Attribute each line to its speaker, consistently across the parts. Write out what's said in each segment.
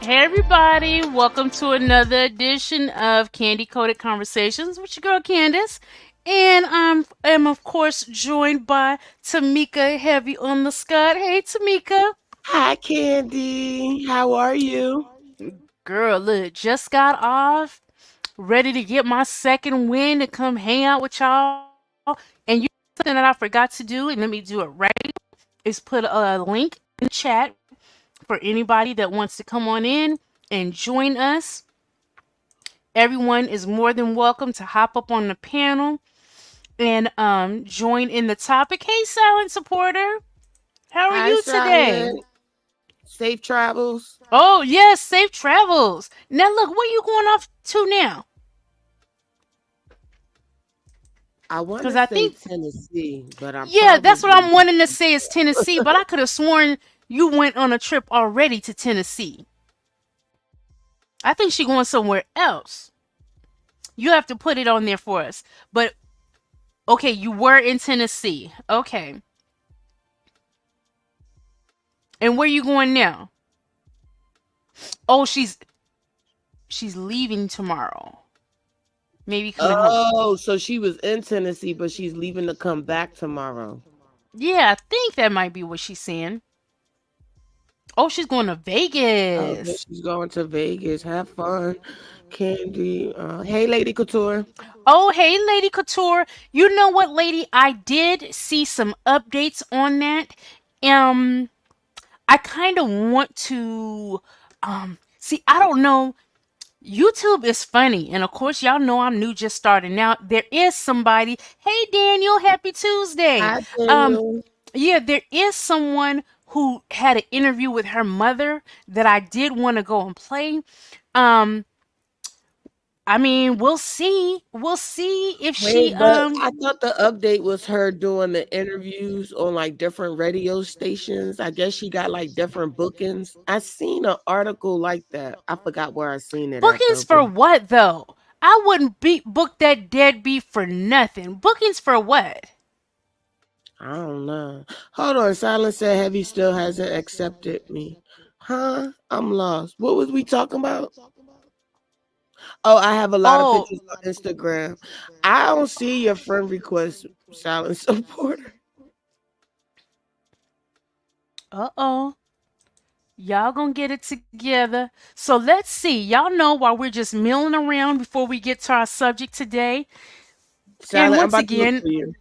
Speaker 1: Hey everybody, welcome to another edition of Candy Coated Conversations with your girl Candace. And am of course joined by Tamika Heavy on the Scott. Hey Tamika.
Speaker 2: Hi, Candy. How are you?
Speaker 1: Girl, look, just got off, ready to get my second win to come hang out with y'all. And you know something that I forgot to do, and let me do it right, is put a link in the chat for anybody that wants to come on in and join us. Everyone is more than welcome to hop up on the panel and join in the topic. Hey, silent supporter, how are
Speaker 2: Hi,
Speaker 1: you today?
Speaker 2: Silent. Safe travels.
Speaker 1: Oh yes, safe travels. Now look, where you going off to now?
Speaker 2: I want
Speaker 1: Because
Speaker 2: to
Speaker 1: I
Speaker 2: say
Speaker 1: think,
Speaker 2: Tennessee, but I'm
Speaker 1: yeah, that's what
Speaker 2: probably
Speaker 1: I'm wanting to say is Tennessee, but I could have sworn you went on a trip already to Tennessee. I think she going somewhere else. You have to put it on there for us. But okay, you were in Tennessee. Okay, and where you going now? Oh, she's leaving tomorrow. Maybe coming home.
Speaker 2: Oh, so she was in Tennessee, but she's leaving to come back tomorrow.
Speaker 1: Yeah, I think that might be what she's saying. Oh, she's going to
Speaker 2: Okay,
Speaker 1: Vegas.
Speaker 2: she's going to Vegas. Have fun, Candy. Hey, Lady Couture.
Speaker 1: Oh, hey, Lady Couture. You know what, lady? I did see some updates on that. Um, I kind of want to see, I don't know. YouTube is funny, and of course, y'all know I'm new, just starting out. There is somebody. Hey, Daniel, happy Tuesday.
Speaker 2: Hi,
Speaker 1: Um,
Speaker 2: Daniel.
Speaker 1: Yeah, there is someone who had an interview with her mother that I did want to go and play. Um, I mean, we'll see. We'll see if
Speaker 2: Wait,
Speaker 1: she
Speaker 2: but I thought the update was her doing the interviews on like different radio stations. I guess she got like different bookings. I seen an article like that. I forgot where I seen it at
Speaker 1: bookings
Speaker 2: though, but
Speaker 1: for what though? I wouldn't book that deadbeat for nothing. Bookings for what?
Speaker 2: I don't know. Hold on, Silence said Heavy still hasn't accepted me. Huh? I'm lost. What was we talking about? Oh, I have a lot of
Speaker 1: Oh,
Speaker 2: pictures on Instagram. I don't see your friend request, Silent supporter.
Speaker 1: uh-oh. Y'all gonna get it together. So let's see. Y'all know while we're just milling around before we get to our subject today. And
Speaker 2: Silent, I'm about to look for you.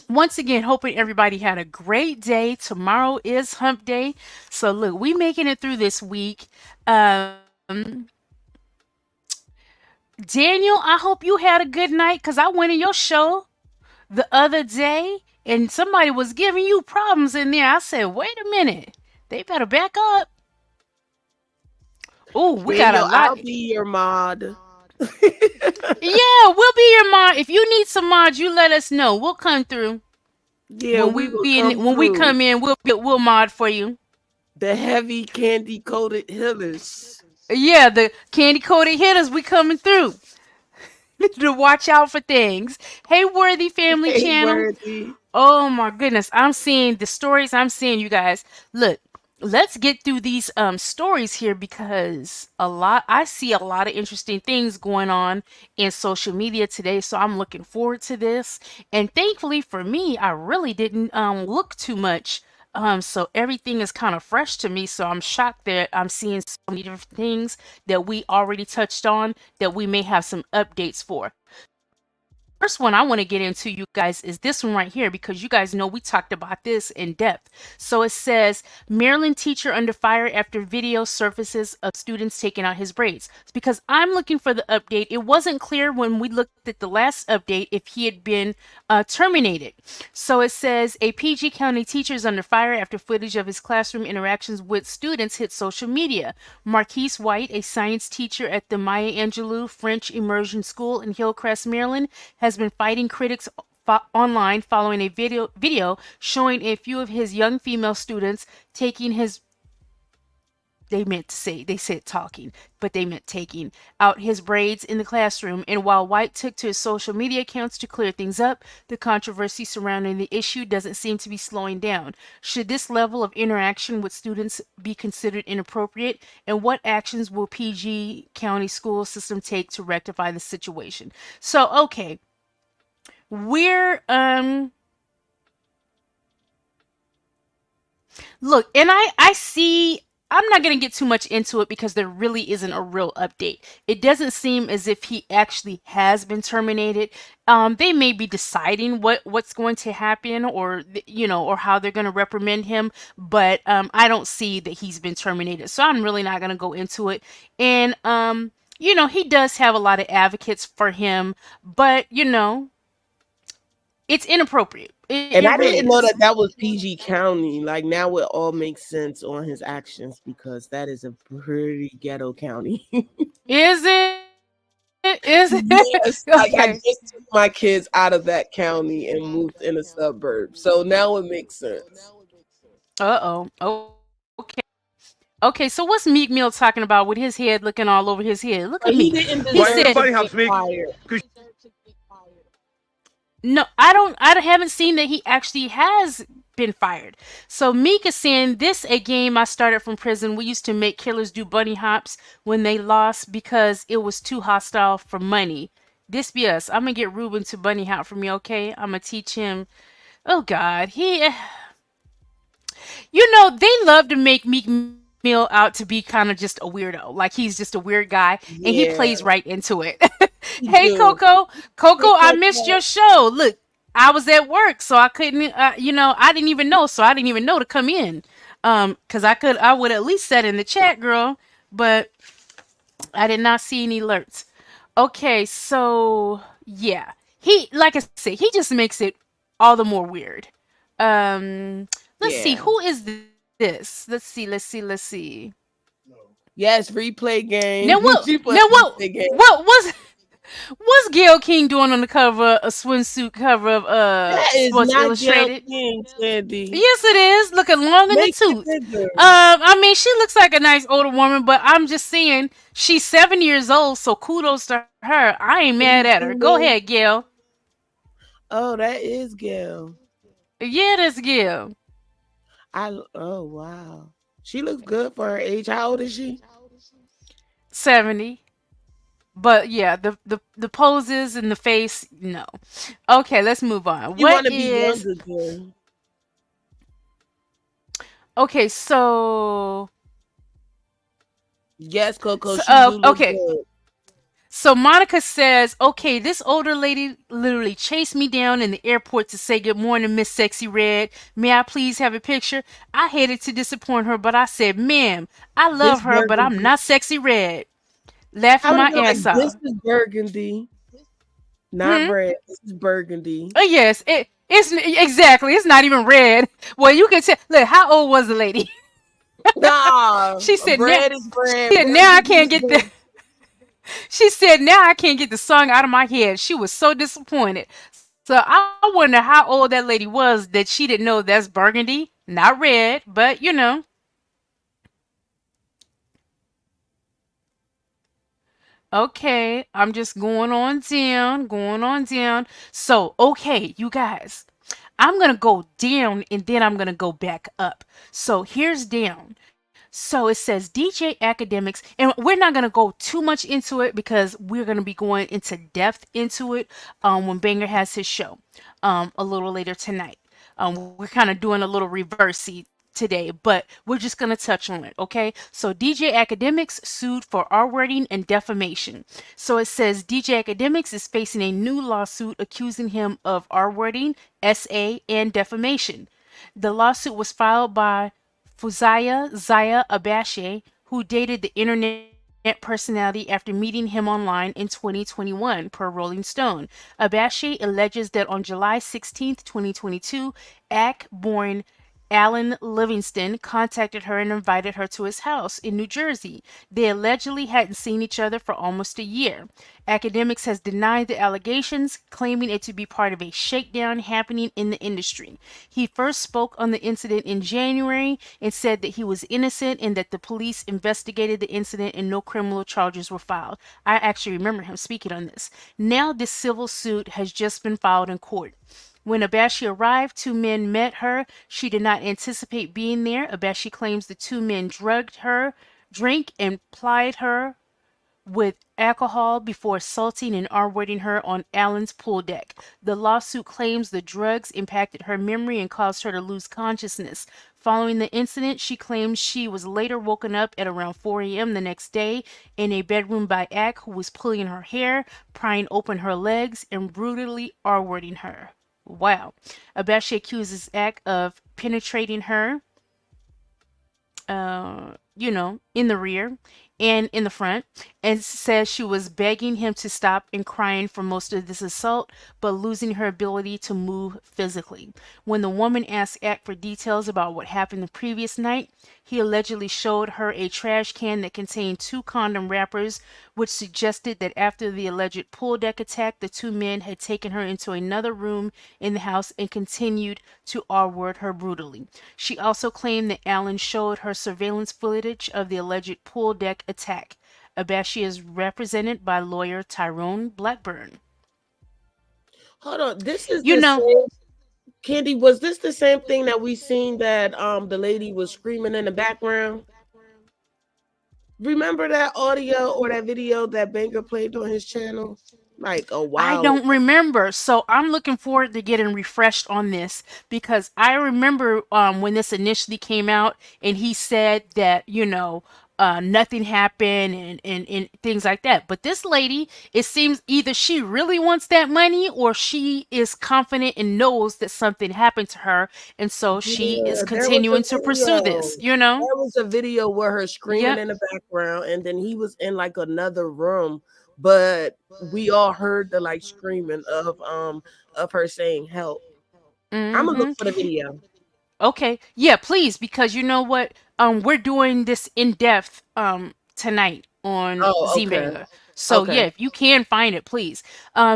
Speaker 1: once again, hoping everybody had a great day. Tomorrow is hump day. So look, we making it through this week. Um, Daniel, I hope you had a good night because I went in your show the other day and somebody was giving you problems in there. I said, wait a minute. They better back up. Oh, we got a
Speaker 2: Daniel,
Speaker 1: lot.
Speaker 2: I'll be your mod.
Speaker 1: Yeah, we'll be your mod. If you need some mods, you let us know. We'll come through.
Speaker 2: Yeah, we will come
Speaker 1: When we
Speaker 2: through.
Speaker 1: come in, we'll mod for you.
Speaker 2: The heavy candy coated healers.
Speaker 1: Yeah, the candy coated hitters, we coming through to watch out for things. Hey, Worthy Family
Speaker 2: Hey,
Speaker 1: Channel.
Speaker 2: worthy.
Speaker 1: Oh my goodness, I'm seeing the stories. I'm seeing you guys. Look, let's get through these stories here because I see a lot of interesting things going on in social media today. So I'm looking forward to this. And thankfully for me, I really didn't look too much. So everything is kind of fresh to me. So I'm shocked that I'm seeing so many different things that we already touched on that we may have some updates for. First one I want to get into, you guys, is this one right here because you guys know we talked about this in depth. So it says Maryland teacher under fire after video surfaces of students taking out his braids. It's because I'm looking for the update. It wasn't clear when we looked at the last update if he had been terminated. So it says a PG County teacher is under fire after footage of his classroom interactions with students hit social media. Marquise White, a science teacher at the Maya Angelou French Immersion School in Hillcrest, Maryland, has been fighting critics online following a video showing a few of his young female students taking his They said talking, but they meant taking out his braids in the classroom. And while White took to his social media accounts to clear things up, the controversy surrounding the issue doesn't seem to be slowing down. Should this level of interaction with students be considered inappropriate? And what actions will PG County school system take to rectify the situation? So, okay, we're look, and I see. I'm not going to get too much into it because there really isn't a real update. It doesn't seem as if he actually has been terminated. They may be deciding what's going to happen, or or how they're going to reprimand him. But I don't see that he's been terminated, so I'm really not going to go into it. And he does have a lot of advocates for him, but it's inappropriate.
Speaker 2: And
Speaker 1: It
Speaker 2: I
Speaker 1: really
Speaker 2: didn't know
Speaker 1: is.
Speaker 2: that that was PG County. Like now it all makes sense on his actions because that is a pretty ghetto county.
Speaker 1: Is it? Is it?
Speaker 2: Yes, like I
Speaker 1: Okay.
Speaker 2: just took my kids out of that county and moved in a suburb. So now it makes sense.
Speaker 1: Uh-oh. Okay. Okay, so what's Meek Mill talking about with his head looking all over his head? Look
Speaker 2: But
Speaker 1: at
Speaker 2: he
Speaker 1: Meek.
Speaker 2: didn't
Speaker 1: He
Speaker 3: Why are you in the
Speaker 2: deserve
Speaker 1: said,
Speaker 2: to
Speaker 3: bunny
Speaker 2: get
Speaker 3: house, Meek?
Speaker 2: fired.
Speaker 1: "No, I haven't seen that he actually has been fired." So Meek is saying, "This a game I started from prison. We used to make killers do bunny hops when they lost because it was too hostile for money. This be us. I'm gonna get Ruben to bunny hop for me, okay? I'm gonna teach him." Oh God, they love to make Meek Mill out to be kind of just a weirdo. Like he's just a weird guy, and he
Speaker 2: Yeah,
Speaker 1: plays right into it.
Speaker 2: he
Speaker 1: Hey,
Speaker 2: do.
Speaker 1: Coco.
Speaker 2: Hey,
Speaker 1: Coco, I missed
Speaker 2: Coco.
Speaker 1: your show. Look, I was at work, so I couldn't, I didn't even know, so I didn't even know to come in. Cause I would at least set in the chat, girl, but I did not see any alerts. Okay, so yeah, like I said, he just makes it all the more weird. Let's see,
Speaker 2: Yeah.
Speaker 1: who is this? Let's see.
Speaker 2: Yes, replay
Speaker 1: Now
Speaker 2: game.
Speaker 1: what?
Speaker 2: She put
Speaker 1: Now what?
Speaker 2: replay game.
Speaker 1: What was? What's Gail King doing on the cover, a swimsuit cover of
Speaker 2: That is
Speaker 1: Sports
Speaker 2: not Gail
Speaker 1: Illustrated?
Speaker 2: King, Sandy.
Speaker 1: Yes, it is. Looking long in the
Speaker 2: Make it
Speaker 1: tooth.
Speaker 2: bigger.
Speaker 1: I mean, she looks like a nice older woman, but I'm just saying she's 7 years old, so kudos to her. I ain't mad at her. Go ahead, Gail.
Speaker 2: Oh, that is Gail.
Speaker 1: Yeah, that's Gail.
Speaker 2: Oh wow. She looks good for her age. How old is she?
Speaker 1: 70. But yeah, the poses and the face, no. Okay, let's move on.
Speaker 2: You want
Speaker 1: What
Speaker 2: to be
Speaker 1: is
Speaker 2: younger, girl.
Speaker 1: okay?
Speaker 2: Yes, Coco,
Speaker 1: So
Speaker 2: she do look
Speaker 1: okay.
Speaker 2: good.
Speaker 1: So Monica says, "Okay, this older lady literally chased me down in the airport to say good morning, Miss Sexy Red. May I please have a picture?" I hated to disappoint her, but I said, "Ma'am, I
Speaker 2: This
Speaker 1: love her, but I'm
Speaker 2: burgundy.
Speaker 1: not Sexy Red." Laughing
Speaker 2: I would
Speaker 1: my
Speaker 2: be like,
Speaker 1: ass
Speaker 2: this
Speaker 1: off.
Speaker 2: is burgundy, not
Speaker 1: Hmm.
Speaker 2: red. This is burgundy.
Speaker 1: Oh yes, it's exactly. It's not even red. Well, you can tell. Look, how old was the lady?
Speaker 2: Nah,
Speaker 1: She said, "Now,
Speaker 2: bread is
Speaker 1: she
Speaker 2: bread.
Speaker 1: said now I
Speaker 2: Burgundy
Speaker 1: can't
Speaker 2: is
Speaker 1: get the."
Speaker 2: burgundy.
Speaker 1: She said, "Now I can't get the song out of my head." She was so disappointed. So I wonder how old that lady was that she didn't know that's burgundy, not red, but Okay, I'm just going on down, going on down. So, okay, you guys, I'm gonna go down and then I'm gonna go back up. So here's down. So it says DJ Academics, and we're not gonna go too much into it because we're gonna be going into depth into it when Banger has his show a little later tonight. We're kind of doing a little reversey today, but we're just gonna touch on it, okay? So DJ Academics sued for R wording and defamation. So it says DJ Academics is facing a new lawsuit accusing him of R wording, SA, and defamation. The lawsuit was filed by Fuzaya Zaya Abache, who dated the internet personality after meeting him online in 2021, per Rolling Stone. Abache alleges that on July 16th, 2022, Ak, born Alan Livingston contacted her and invited her to his house in New Jersey. They allegedly hadn't seen each other for almost a year. Academics has denied the allegations, claiming it to be part of a shakedown happening in the industry. He first spoke on the incident in January and said that he was innocent and that the police investigated the incident and no criminal charges were filed. I actually remember him speaking on this. Now this civil suit has just been filed in court. When Abashi arrived, two men met her. She did not anticipate being there. Abashi claims the two men drugged her, drank, and plied her with alcohol before assaulting and R-wording her on Allen's pool deck. The lawsuit claims the drugs impacted her memory and caused her to lose consciousness. Following the incident, she claims she was later woken up at around 4 a.m. the next day in a bedroom by Ack, who was pulling her hair, prying open her legs, and brutally R-wording her. Wow. Abashi accuses Ack of penetrating her, in the rear and in the front, and says she was begging him to stop and crying for most of this assault, but losing her ability to move physically. When the woman asked Ack for details about what happened the previous night, he allegedly showed her a trash can that contained two condom wrappers, which suggested that after the alleged pool deck attack, the two men had taken her into another room in the house and continued to R-word her brutally. She also claimed that Allen showed her surveillance footage of the alleged pool deck attack. Abashi is represented by lawyer Tyrone Blackburn.
Speaker 2: Hold on. This is
Speaker 1: You
Speaker 2: the
Speaker 1: know,
Speaker 2: same Candy, was this the same thing that we seen that the lady was screaming in the background? Remember that audio or that video that Banger played on his channel? Like a
Speaker 1: I
Speaker 2: while
Speaker 1: don't
Speaker 2: ago.
Speaker 1: remember. So I'm looking forward to getting refreshed on this because I remember when this initially came out and he said that, nothing happened and things like that. But this lady, it seems either she really wants that money or she is confident and knows that something happened to her. And so she is
Speaker 2: Yeah, there was a
Speaker 1: continuing to pursue
Speaker 2: video.
Speaker 1: this, you know?
Speaker 2: There was a video where her screaming
Speaker 1: Yep.
Speaker 2: in the background, and then he was in like another room, but we all heard the like screaming of her saying help. I'm gonna look
Speaker 1: Mm-hmm.
Speaker 2: for the video.
Speaker 1: Okay. Yeah, please, because you know what? We're doing this in depth tonight on
Speaker 2: Oh,
Speaker 1: Z
Speaker 2: okay.
Speaker 1: Manga. So
Speaker 2: Okay.
Speaker 1: yeah, if you can find it, please.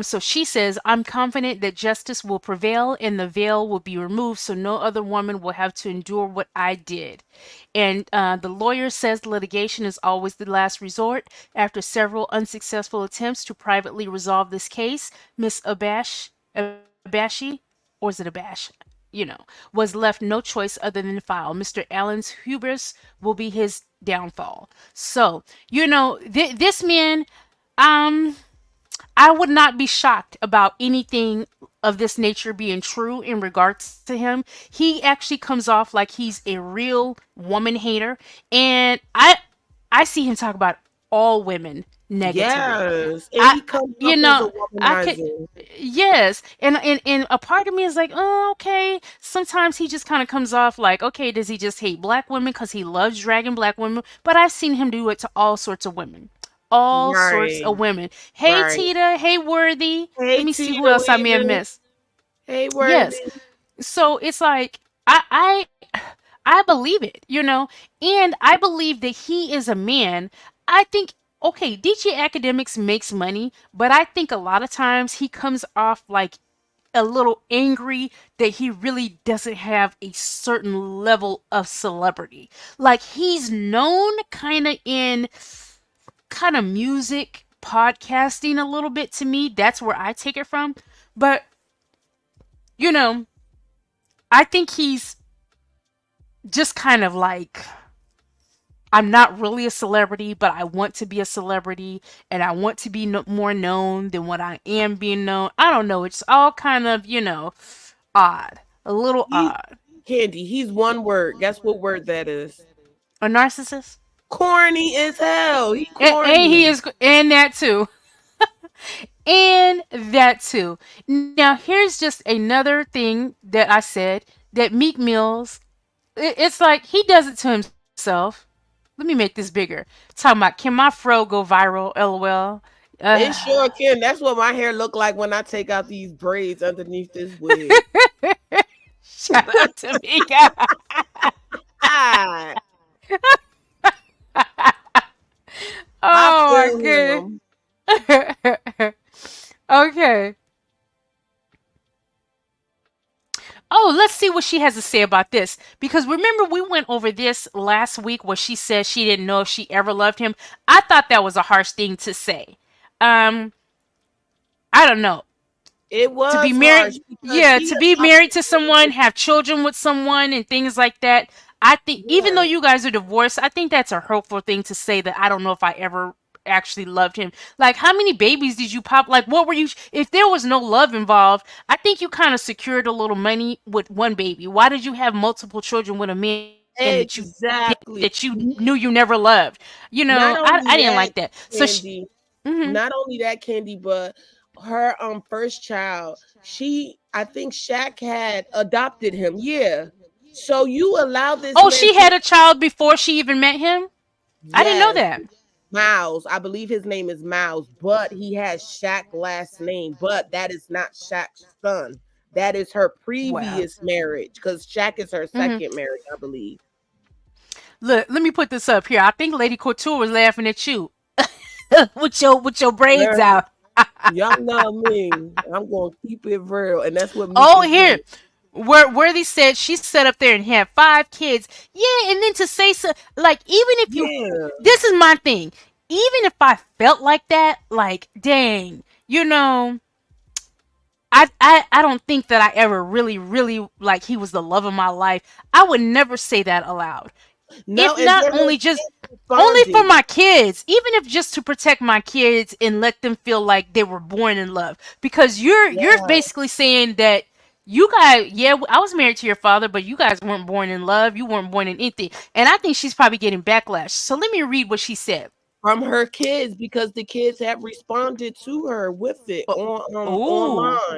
Speaker 1: So she says, I'm confident that justice will prevail and the veil will be removed so no other woman will have to endure what I did. And the lawyer says litigation is always the last resort. After several unsuccessful attempts to privately resolve this case, Miss Abashi, or is it Abash? Was left no choice other than to file. Mr. Allen's hubris will be his downfall. So, this man, um, I would not be shocked about anything of this nature being true in regards to him. He actually comes off like he's a real woman hater, and I see him talk about all women negatively.
Speaker 2: Yes, and
Speaker 1: I,
Speaker 2: he comes
Speaker 1: you
Speaker 2: off as a
Speaker 1: know, I could,
Speaker 2: womanizer.
Speaker 1: yes, and a part of me is like, oh, okay. Sometimes he just kind of comes off like, okay, does he just hate black women because he loves dragging black women? But I've seen him do it to all sorts of women, all sorts
Speaker 2: Right,
Speaker 1: of women. Hey,
Speaker 2: right.
Speaker 1: Tita. Hey, Worthy. Let
Speaker 2: Hey,
Speaker 1: me see who
Speaker 2: Tia
Speaker 1: else I may have
Speaker 2: Weaving.
Speaker 1: missed.
Speaker 2: Hey,
Speaker 1: Yes.
Speaker 2: Worthy.
Speaker 1: So it's like I believe it, and I believe that he is a man. I think okay, DJ Academics makes money, but I think a lot of times he comes off like a little angry that he really doesn't have a certain level of celebrity. Like he's known kind of music podcasting a little bit to me. That's where I take it from. But, you know, I think he's just kind of like I'm not really a celebrity, but I want to be a celebrity and I want to be more known than what I am being known. I don't know. It's all kind of, odd. A little
Speaker 2: He's
Speaker 1: odd.
Speaker 2: Candy. He's one word. Guess what word that is?
Speaker 1: A narcissist?
Speaker 2: Corny as hell. He
Speaker 1: And he
Speaker 2: corny.
Speaker 1: is, and that too. And that too. Now, here's just another thing that I said that Meek Mills, it's like he does it to himself. Let me make this bigger. Talking about, can my fro go viral? LOL.
Speaker 2: It sure can. That's what my hair look like when I take out these braids underneath this wig.
Speaker 1: Shout out to Mika.
Speaker 2: Ah, I
Speaker 1: Oh my
Speaker 2: feel
Speaker 1: goodness.
Speaker 2: him.
Speaker 1: Okay. Oh, let's see what she has to say about this. Because remember, we went over this last week where she said she didn't know if she ever loved him. I thought that was a harsh thing to say. Um, I don't know.
Speaker 2: It
Speaker 1: To be
Speaker 2: was harsh
Speaker 1: married,
Speaker 2: because
Speaker 1: yeah,
Speaker 2: she
Speaker 1: to be married
Speaker 2: adopted
Speaker 1: to
Speaker 2: him.
Speaker 1: someone, have children with someone, and things like that. I think, even though
Speaker 2: Yeah,
Speaker 1: you guys are divorced, I think that's a hurtful thing to say that I don't know if I ever actually loved him. Like, how many babies did you pop? Like, what were you? If there was no love involved, I think you kind of secured a little money with one baby. Why did you have multiple children with a man that
Speaker 2: exactly.
Speaker 1: you knew you never loved? You know,
Speaker 2: Not
Speaker 1: I
Speaker 2: only
Speaker 1: didn't like
Speaker 2: that,
Speaker 1: that. So,
Speaker 2: Candy.
Speaker 1: mhm.
Speaker 2: Not only that, Candy, but her first child, I think Shaq had adopted him. Yeah. So you allow this
Speaker 1: Oh,
Speaker 2: man
Speaker 1: she
Speaker 2: to,
Speaker 1: had a child before she even met him. I didn't know
Speaker 2: yes,
Speaker 1: that.
Speaker 2: Miles. I believe his name is Miles, but he has Shaq last name, but that is not Shaq's son. That is her
Speaker 1: Wow.
Speaker 2: previous marriage because Shaq is her
Speaker 1: Hmm.
Speaker 2: second marriage, I believe.
Speaker 1: Look, let me put this up here. I think Lady Couture was laughing at you with your braids
Speaker 2: Girl,
Speaker 1: out.
Speaker 2: y'all know me. I'm gonna keep it real, and that's what
Speaker 1: Oh,
Speaker 2: Mika
Speaker 1: here,
Speaker 2: did.
Speaker 1: where Worthy said she sat up there and had 5 kids. Yeah, and then to say so, like even if you,
Speaker 2: Yeah.
Speaker 1: this is my thing. Even if I felt like that, like dang, you know, I don't think that I ever really like he was the love of my life. I would never say that aloud.
Speaker 2: No,
Speaker 1: If
Speaker 2: and
Speaker 1: not
Speaker 2: then her
Speaker 1: only just
Speaker 2: kids
Speaker 1: only for
Speaker 2: responded.
Speaker 1: my kids, even if just to protect my kids and let them feel like they were born in love, because you're
Speaker 2: Yeah.
Speaker 1: basically saying that you guys, yeah, I was married to your father, but you guys weren't born in love, you weren't born in anything. And I think she's probably getting backlash, so let me read what she said.
Speaker 2: From her kids because the kids have responded to her with it
Speaker 1: Oh,
Speaker 2: on
Speaker 1: oh,
Speaker 2: online.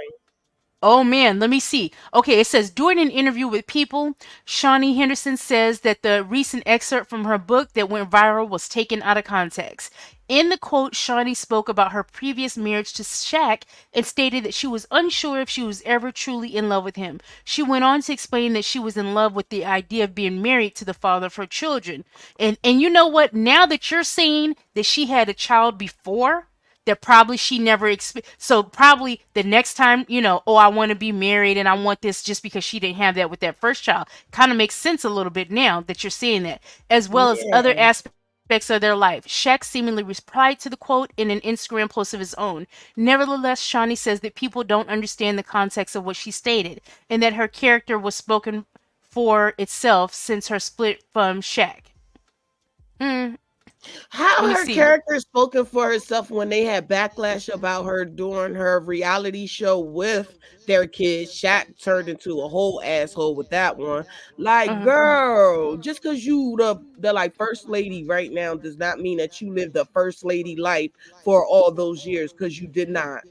Speaker 1: oh man, let me see. Okay, it says during an interview with People, Shawnee Henderson says that the recent excerpt from her book that went viral was taken out of context. In the quote, Shawnee spoke about her previous marriage to Shaq and stated that she was unsure if she was ever truly in love with him. She went on to explain that she was in love with the idea of being married to the father of her children. And you know what? Now that you're saying that she had a child before, that probably she never so probably the next time, oh, I want to be married and I want this, just because she didn't have that with that first child, kind of makes sense a little bit now that you're saying that, as well as other
Speaker 2: Yeah.
Speaker 1: aspects of their life. Shaq seemingly replied to the quote in an Instagram post of his own. Nevertheless, Shawnee says that people don't understand the context of what she stated, and that her character was spoken for itself since her split from Shaq. Hmm. Let
Speaker 2: How
Speaker 1: me
Speaker 2: her
Speaker 1: see.
Speaker 2: character spoken for herself when they had backlash about her doing her reality show with their kids. Shaq turned into a whole asshole with that one. Like,
Speaker 1: Uh-huh.
Speaker 2: girl, just because you the like first lady right now does not mean that you lived the first lady life for all those years because you did not.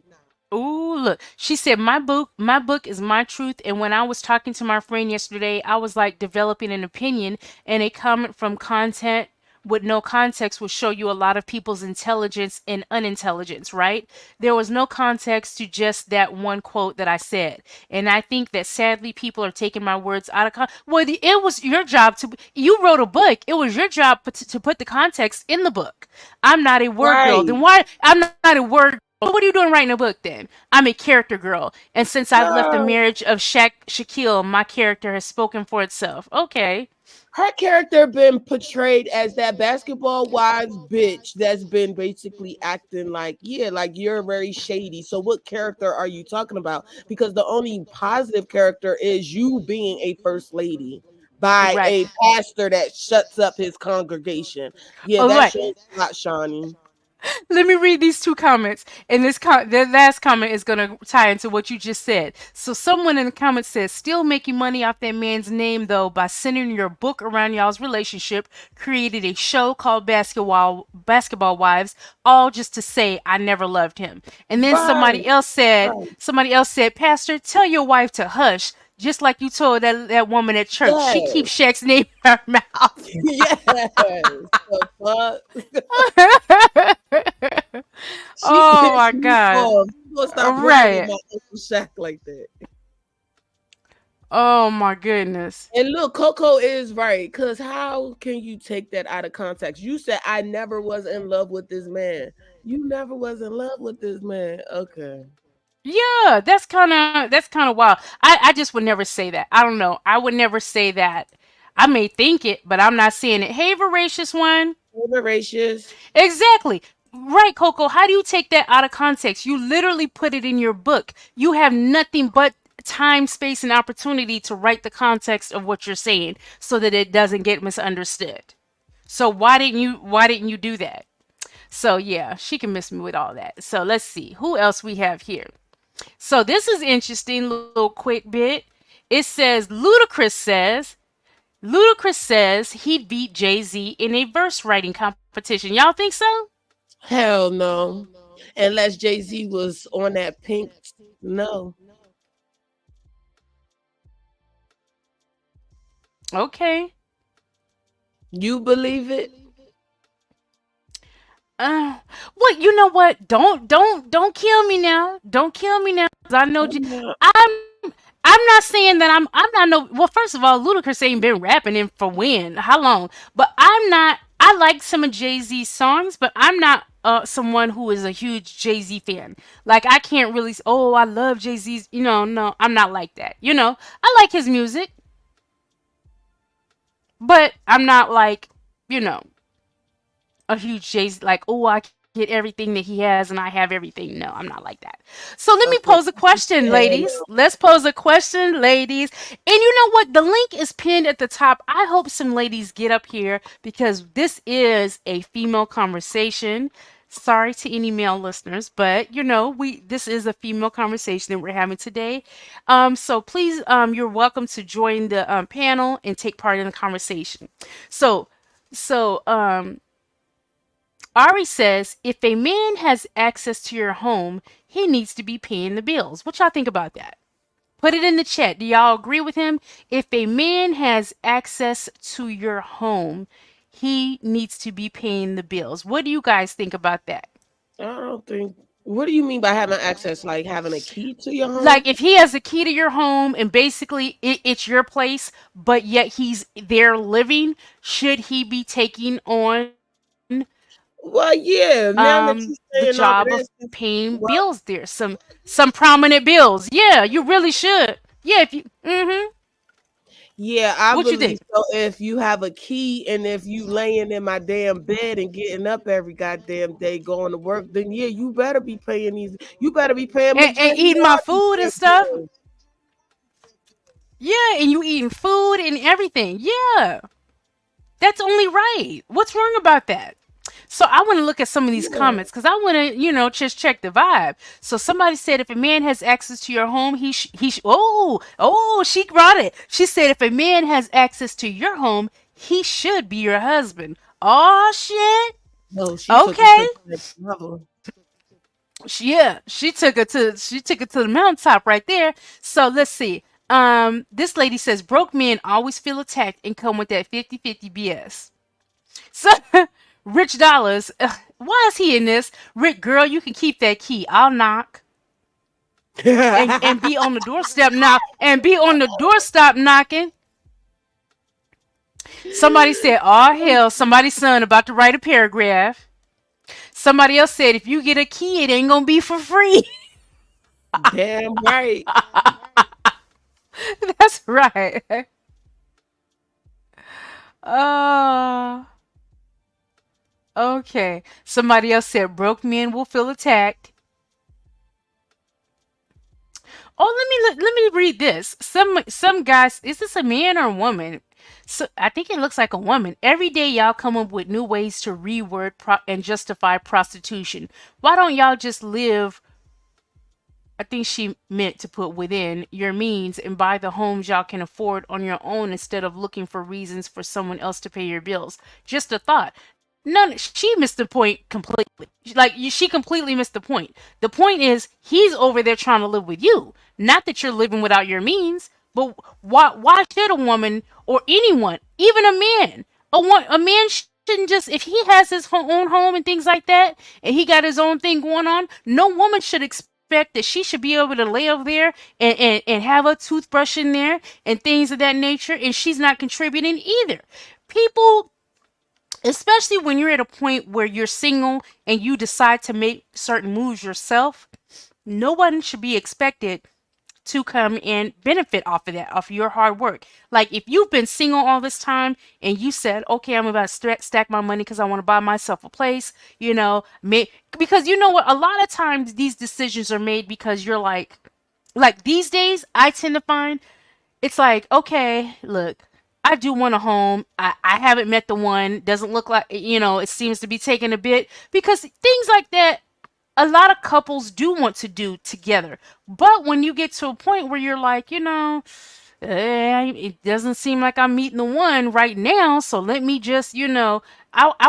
Speaker 1: Ooh, look. She said my book is my truth, and when I was talking to my friend yesterday, I was like developing an opinion, and a comment from content with no context will show you a lot of people's intelligence and unintelligence, right? There was no context to just that one quote that I said. And I think that sadly people are taking my words out of context. Well, it was your job to, you wrote a book. It was your job to put the context in the book. I'm not a word girl. Then
Speaker 2: Right.
Speaker 1: why I'm not a word girl? What are you doing writing a book then? I'm a character girl. And since I've left the
Speaker 2: Girl,
Speaker 1: marriage of Shaquille, my character has spoken for itself. Okay.
Speaker 2: her character been portrayed as that basketball wives bitch that's been basically acting like, yeah, like you're very shady. So what character are you talking about? Because the only positive character is you being a first lady by
Speaker 1: Right.
Speaker 2: a pastor that shuts up his congregation. Yeah,
Speaker 1: All
Speaker 2: that
Speaker 1: right.
Speaker 2: shows a lot, Shawnee.
Speaker 1: Let me read these two comments. And the last comment is going to tie into what you just said. So someone in the comments says, still making money off that man's name though by centering your book around y'all's relationship, created a show called Basketball Wives, all just to say I never loved him. And then
Speaker 2: Right, right.
Speaker 1: somebody else said, Pastor, tell your wife to hush. Just like you told that woman at church, she
Speaker 2: Yes.
Speaker 1: keeps Shaq's name in her mouth.
Speaker 2: Yes. The fuck? She
Speaker 1: Oh
Speaker 2: pissed
Speaker 1: my
Speaker 2: me
Speaker 1: God.
Speaker 2: off. You gonna stop playing with
Speaker 1: Right.
Speaker 2: my Uncle Shaq like that.
Speaker 1: Oh my goodness.
Speaker 2: And look, Coco is right. Cause how can you take that out of context? You said I never was in love with this man. You never was in love with this man. Okay.
Speaker 1: Yeah, that's kind of wild. I just would never say that. I don't know. I would never say that. I may think it, but I'm not saying it. Hey, voracious one.
Speaker 2: Voracious.
Speaker 1: Exactly. Right, Coco. How do you take that out of context? You literally put it in your book. You have nothing but time, space, and opportunity to write the context of what you're saying so that it doesn't get misunderstood. So why didn't you do that? So yeah, she can miss me with all that. So let's see who else we have here. So this is interesting little quick bit. It says Ludacris says he beat Jay-Z in a verse writing competition. Y'all think so?
Speaker 2: Hell no. Unless Jay-Z was on that pink. No.
Speaker 1: Okay.
Speaker 2: You believe it?
Speaker 1: Uh, well, you know what? Don't kill me now. Don't kill me now. 'Cause I know
Speaker 2: I'm not.
Speaker 1: I'm not saying that I'm not no. Well, first of all, Ludacris ain't been rapping in for when? How long? But I'm not. I like some of Jay Z's songs, but I'm not someone who is a huge Jay Z fan. Like I can't really. Oh, I love Jay Z's. No, I'm not like that. I like his music, but I'm not like you know a huge Jay Z. Like I get everything that he has and I have everything. No, I'm not like that. So let me
Speaker 2: Okay.
Speaker 1: pose a question,
Speaker 2: Hell
Speaker 1: ladies.
Speaker 2: no.
Speaker 1: Let's pose a question, ladies. And you know what? The link is pinned at the top. I hope some ladies get up here because this is a female conversation. Sorry to any male listeners, but we this is a female conversation that we're having today. So please, you're welcome to join the panel and take part in the conversation. So, so Ari says, if a man has access to your home, he needs to be paying the bills. What y'all think about that? Put it in the chat. Do y'all agree with him? If a man has access to your home, he needs to be paying the bills. What do you guys think about that?
Speaker 2: I don't think. What do you mean by having access? Like having a key to your
Speaker 1: Like
Speaker 2: home?
Speaker 1: if he has a key to your home and basically it's your place, but yet he's there living, should he be taking on
Speaker 2: Well, yeah. Now that
Speaker 1: the
Speaker 2: you're saying
Speaker 1: job
Speaker 2: all
Speaker 1: of
Speaker 2: of this,
Speaker 1: paying
Speaker 2: what?
Speaker 1: bills there, some prominent bills. Yeah, you really should. Yeah, if you
Speaker 2: Yeah, I
Speaker 1: what you
Speaker 2: believe
Speaker 1: think?
Speaker 2: so. If you have a key and if you laying in my damn bed and getting up every goddamn day going to work, then yeah, you better be paying these. You better be paying
Speaker 1: And
Speaker 2: majority
Speaker 1: eating
Speaker 2: of
Speaker 1: my
Speaker 2: all these
Speaker 1: food and
Speaker 2: damn
Speaker 1: stuff.
Speaker 2: bills.
Speaker 1: Yeah, and you eating food and everything. Yeah. That's only right. What's wrong about that? So I want to look at some of these
Speaker 2: Yeah.
Speaker 1: comments because I want to, just check the vibe. So somebody said if a man has access to your home, she brought it. She said if a man has access to your home, he should be your husband. Oh shit.
Speaker 2: No, she took it to
Speaker 1: Okay.
Speaker 2: the next level.
Speaker 1: Yeah, she took it to the mountaintop right there. So let's see. This lady says broke men always feel attacked and come with that 50-50 BS. So, Rich Dollars, why is he in this? Rick, girl, you can keep that key. I'll knock and be on the doorstep now and be on the doorstep knocking. Somebody said, "Oh hell, somebody's son about to write a paragraph." Somebody else said, "If you get a key, it ain't gonna be for free."
Speaker 2: Damn right.
Speaker 1: That's right. Uh, okay. Somebody else said, "Broke men will feel attacked." Oh, let me read this. Some guys, is this a man or a woman? So I think it looks like a woman. Every day y'all come up with new ways to reword and justify prostitution. Why don't y'all just live? I think she meant to put within your means and buy the homes y'all can afford on your own instead of looking for reasons for someone else to pay your bills. Just a thought. None. She missed the point completely. She completely missed the point. The point is he's over there trying to live with you. Not that you're living without your means, but why should a woman or anyone, even a man, a man shouldn't just if he has his own home and things like that, and he got his own thing going on. No woman should expect expect that she should be able to lay over there and have a toothbrush in there and things of that nature, and she's not contributing either. People, especially when you're at a point where you're single and you decide to make certain moves yourself, no one should be expected to come and benefit off of that, off your hard work. Like if you've been single all this time and you said, okay, I'm about to stack my money because I want to buy myself a place, because you know what? A lot of times these decisions are made because you're like these days, I tend to find it's like, okay, look, I do want a home. I haven't met the one. Doesn't look like, it seems to be taking a bit because things like that a lot of couples do want to do together. But when you get to a point where you're like, it doesn't seem like I'm meeting the one right now. So let me just, I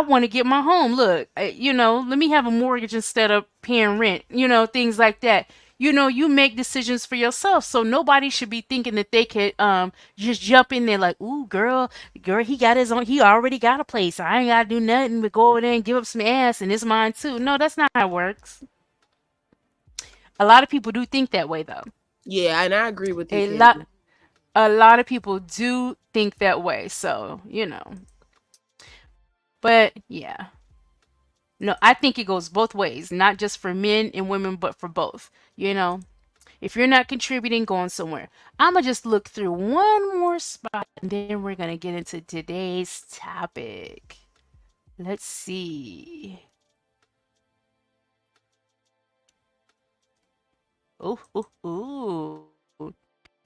Speaker 1: want to get my home. Look, let me have a mortgage instead of paying rent, things like that. You make decisions for yourself. So nobody should be thinking that they could just jump in there like, ooh, girl, he got his own, he already got a place. I ain't gotta do nothing but go over there and give up some ass and it's mine too. No, that's not how it works. A lot of people do think that way though.
Speaker 2: Yeah, and I agree with you,
Speaker 1: A
Speaker 2: Candy.
Speaker 1: lot a lot of people do think that way. So. But yeah. No, I think it goes both ways, not just for men and women, but for both. You know, if you're not contributing, going somewhere. I'm going to just look through one more spot and then we're going to get into today's topic. Let's see. Ooh, ooh, ooh.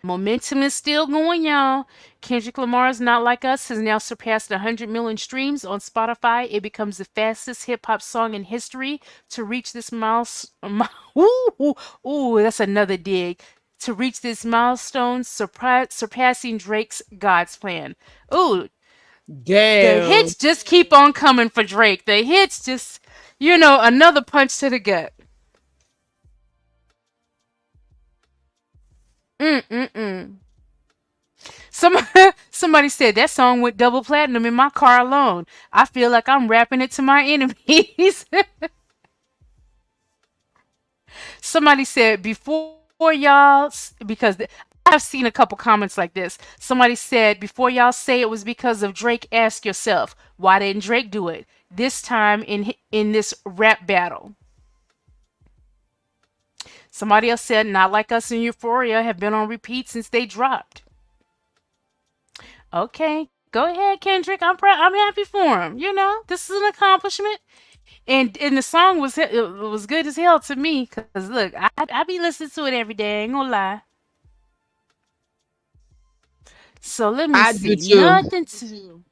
Speaker 1: Momentum is still going, y'all. Kendrick Lamar's Not Like Us has now surpassed 100 million streams on Spotify. It becomes the fastest hip hop song in history to reach this milestone. Ooh, that's another dig. To reach this milestone, surpassing Drake's God's Plan. Ooh, the
Speaker 2: Damn.
Speaker 1: hits just keep on coming for Drake. The hits just, another punch to the gut. Mm-mm-mm. Some somebody said that song went double platinum in my car alone. I feel like I'm rapping it to my enemies. Somebody said before y'all, because I've seen a couple comments like this. Somebody said before y'all say it was because of Drake, ask yourself why didn't Drake do it this time in this rap battle? Somebody else said Not Like Us and Euphoria have been on repeat since they dropped. Okay, go ahead, Kendrick. I'm happy for him. This is an accomplishment. And the song was good as hell to me. Cause look, I be listening to it every day. I ain't gonna lie. So let me
Speaker 2: I do
Speaker 1: see.
Speaker 2: too.
Speaker 1: Nothing to.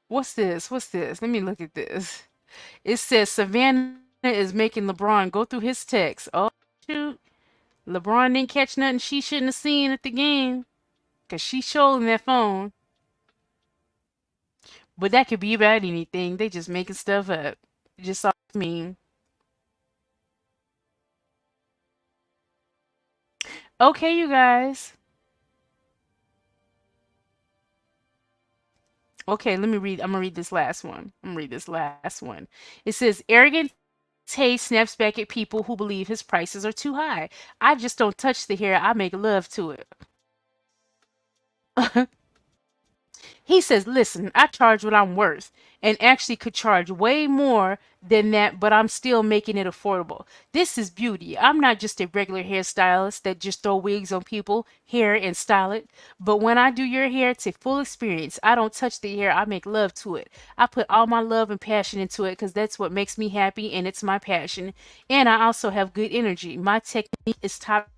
Speaker 1: What's this? What's this? Let me look at this. It says Savannah is making LeBron go through his text. Oh shoot. LeBron didn't catch nothing she shouldn't have seen at the game. Cause she showed him that phone. But that could be about anything. They just making stuff up. Just off me. Okay, you guys. Okay, let me read. I'm gonna read this last one. It says arrogant taste snaps back at people who believe his prices are too high. I just don't touch the hair. I make love to it. He says, listen, I charge what I'm worth and actually could charge way more than that, but I'm still making it affordable. This is beauty. I'm not just a regular hairstylist that just throw wigs on people, hair, and style it. But when I do your hair, it's a full experience. I don't touch the hair. I make love to it. I put all my love and passion into it because that's what makes me happy and it's my passion. And I also have good energy. My technique is top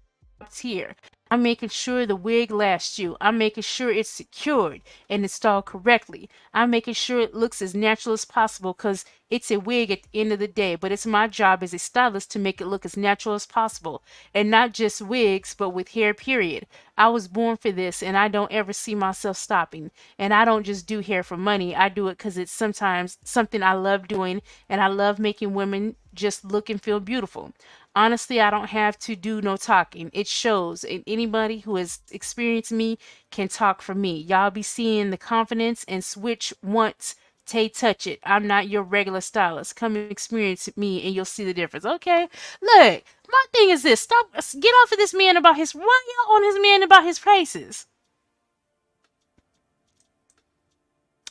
Speaker 1: tier. I'm making sure the wig lasts you. I'm making sure it's secured and installed correctly. I'm making sure it looks as natural as possible because it's a wig at the end of the day. But it's my job as a stylist to make it look as natural as possible. And not just wigs, but with hair, period. I was born for this and I don't ever see myself stopping. And I don't just do hair for money. I do it because it's sometimes something I love doing and I love making women just look and feel beautiful. Honestly, I don't have to do no talking. It shows, and anybody who has experienced me can talk for me. Y'all be seeing the confidence and switch once Tay, touch it. I'm not your regular stylist. Come experience me and you'll see the difference. Okay? Look, my thing is this. Stop, get off of this man about his, why y'all on his man about his prices?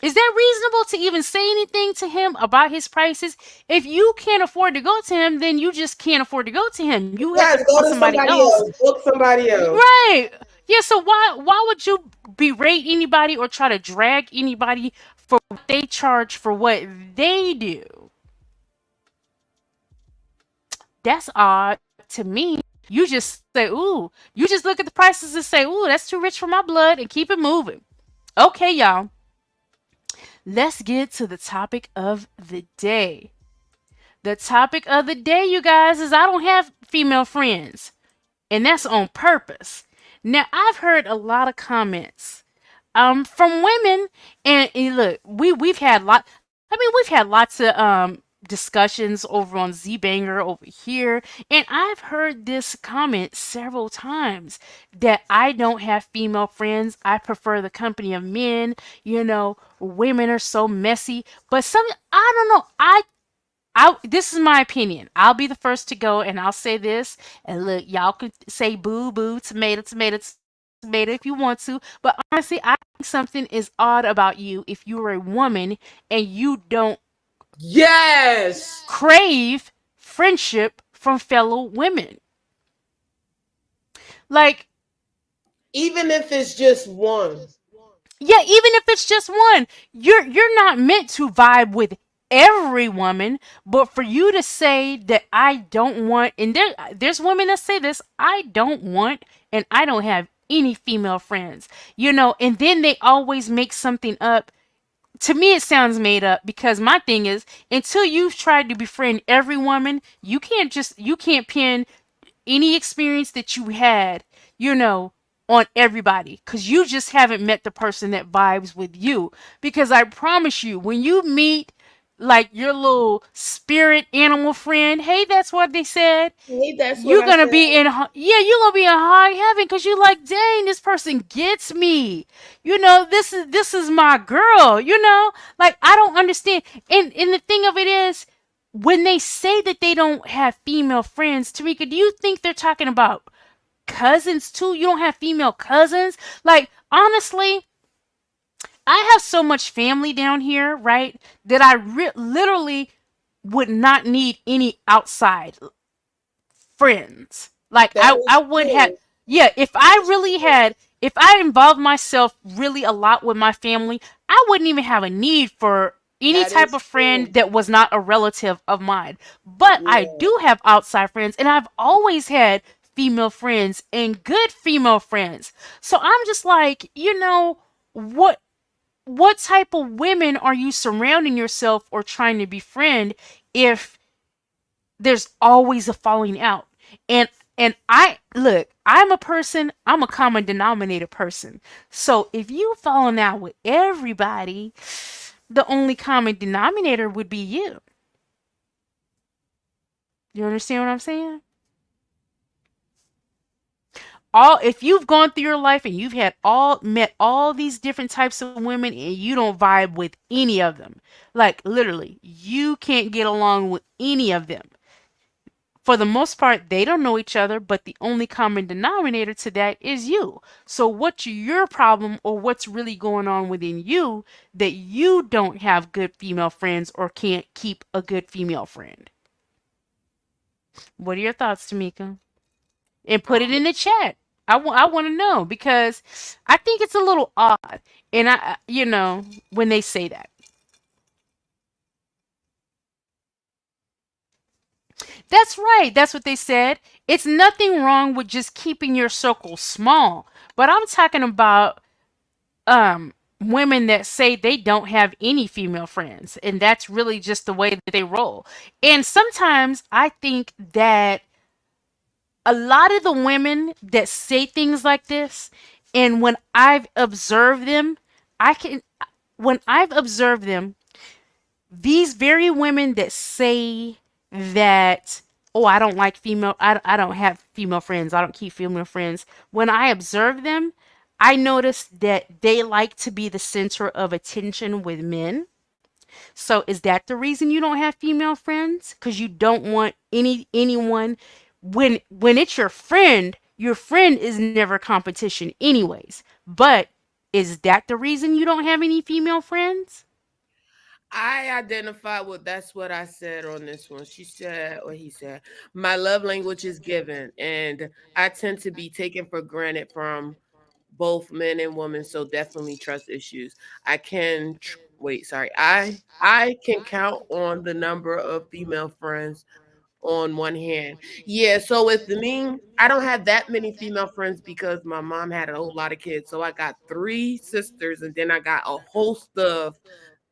Speaker 1: Is that reasonable to even say anything to him about his prices? If you can't afford to go to him, then you just can't afford to go to him. You have to
Speaker 3: Go
Speaker 1: call
Speaker 3: to
Speaker 1: somebody
Speaker 3: somebody
Speaker 1: else.
Speaker 3: else. Book somebody else.
Speaker 1: Right. Yeah, so why would you berate anybody or try to drag anybody for what they charge for what they do? That's odd to me. You just say, ooh, you just look at the prices and say, ooh, that's too rich for my blood and keep it moving. Okay, y'all. Let's get to the topic of the day. The topic of the day, you guys, is I don't have female friends. And that's on purpose. Now, I've heard a lot of comments from women, and look, we've had we've had lots of discussions over on ZBanger over here, and I've heard this comment several times that I don't have female friends. I prefer the company of men. Women are so messy. But I don't know. This is my opinion. I'll be the first to go and I'll say this. And look, y'all can say boo boo, tomato, tomato, tomato if you want to. But honestly, I think something is odd about you if you're a woman and you don't
Speaker 3: Yes.
Speaker 1: crave friendship from fellow women. Like,
Speaker 3: even if it's just one.
Speaker 1: Yeah, even if it's just one, you're not meant to vibe with every woman, but for you to say that I don't want, and there's women that say this, I don't want and I don't have any female friends, and then they always make something up. To me, it sounds made up because my thing is, until you've tried to befriend every woman, you can't pin any experience that you had, on everybody, because you just haven't met the person that vibes with you. Because I promise you, when you meet like your little spirit animal friend, hey, that's what they said.
Speaker 3: Hey, that's
Speaker 1: You're
Speaker 3: what I
Speaker 1: gonna
Speaker 3: said.
Speaker 1: be you're gonna be in high heaven because you're like, dang, this person gets me. This is my girl. Like, I don't understand. And the thing of it is, when they say that they don't have female friends, Tamika, do you think they're talking about cousins too? You don't have female cousins? Like, honestly, I have so much family down here, right, that I literally would not need any outside friends. Like, I would have, yeah, if I involved myself really a lot with my family, I wouldn't even have a need for any type of friend that was not a relative of mine. But I do have outside friends, and I've always had female friends and good female friends. So I'm just like, what type of women are you surrounding yourself or trying to befriend if there's always a falling out? And I'm a common denominator person. So if you falling out with everybody, the only common denominator would be you. You understand what I'm saying? If you've gone through your life and you've met all these different types of women and you don't vibe with any of them, like, literally, you can't get along with any of them. For the most part, they don't know each other, but the only common denominator to that is you. So what's your problem, or what's really going on within you that you don't have good female friends or can't keep a good female friend? What are your thoughts, Tamika? And put it in the chat. I want to know, because I think it's a little odd. And when they say that. That's right. That's what they said. It's nothing wrong with just keeping your circle small. But I'm talking about women that say they don't have any female friends, and that's really just the way that they roll. And sometimes I think that a lot of the women that say things like this, and when I've observed them, when I've observed them, these very women that say that, oh, I don't like I don't have female friends, I don't keep female friends, when I observe them, I notice that they like to be the center of attention with men. So is that the reason you don't have female friends? Because you don't want anyone when it's your friend is never competition anyways. But is that the reason you don't have any female friends?
Speaker 2: I identify with that's what I said on this one. She said, or he said, my love language is given, and I tend to be taken for granted from both men and women. So definitely trust issues. I can wait. Sorry, I can count on the number of female friends on one hand. Yeah. So with me, I don't have that many female friends because my mom had a whole lot of kids. So I got three sisters, and then I got a host of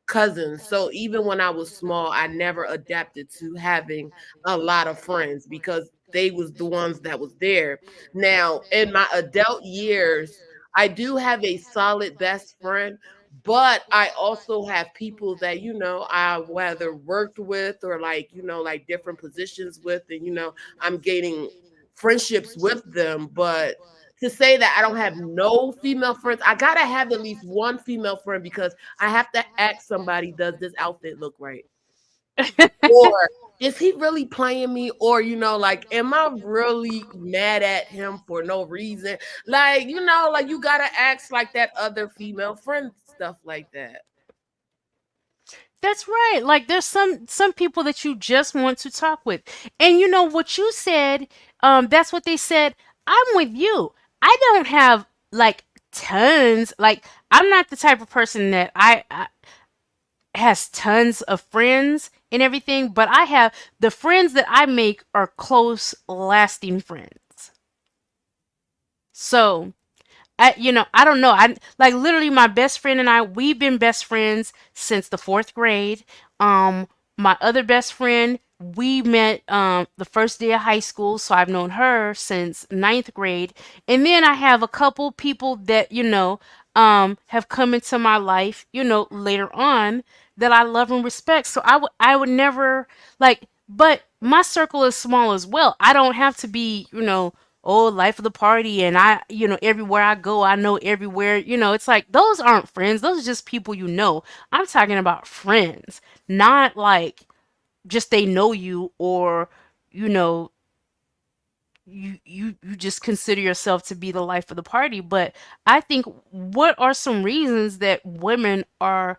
Speaker 2: cousins. So even when I was small, I never adapted to having a lot of friends because they was the ones that was there. Now, in my adult years, I do have a solid best friend, but I also have people that, I whether worked with or like, like different positions with, and I'm gaining friendships with them. But to say that I don't have no female friends, I gotta have at least one female friend because I have to ask somebody, does this outfit look right? Or is he really playing me? Or, like, am I really mad at him for no reason? Like, like you gotta ask like that other female friend stuff like that.
Speaker 1: That's right. Like there's some people that you just want to talk with. And you know what you said, that's what they said. I'm with you. I don't have like tons. Like I'm not the type of person that I has tons of friends and everything, but I have the friends that I make are close, lasting friends. So, I don't know. I like literally my best friend and I, we've been best friends since the fourth grade. Um, my other best friend, we met the first day of high school, so I've known her since ninth grade. And then I have a couple people that, have come into my life, later on that I love and respect. So I would never like but my circle is small as well. I don't have to be, oh, life of the party and everywhere I go I know everywhere. It's like those aren't friends, those are just people. I'm talking about friends, not like just they know you, or you know you just consider yourself to be the life of the party. But I think, what are some reasons that women are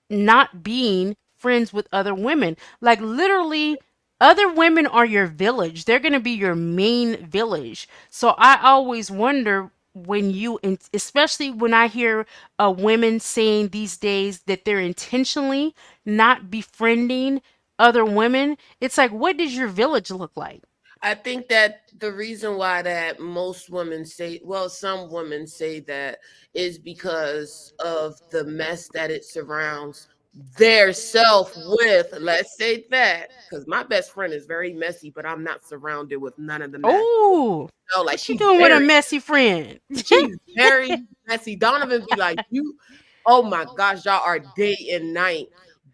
Speaker 1: not being friends with other women? Like literally, other women are your village. They're going to be your main village. So I always wonder, when especially when I hear women saying these days that they're intentionally not befriending other women. It's like, what does your village look like?
Speaker 2: I think that the reason why that most women say, well, some women say that is because of the mess that it surrounds their self with. Let's say that, because my best friend is very messy, but I'm not surrounded with none of the mess.
Speaker 1: Oh,
Speaker 2: No, like
Speaker 1: what you doing with a messy friend?
Speaker 2: she's very messy. Donovan be like, you, oh my gosh, y'all are day and night.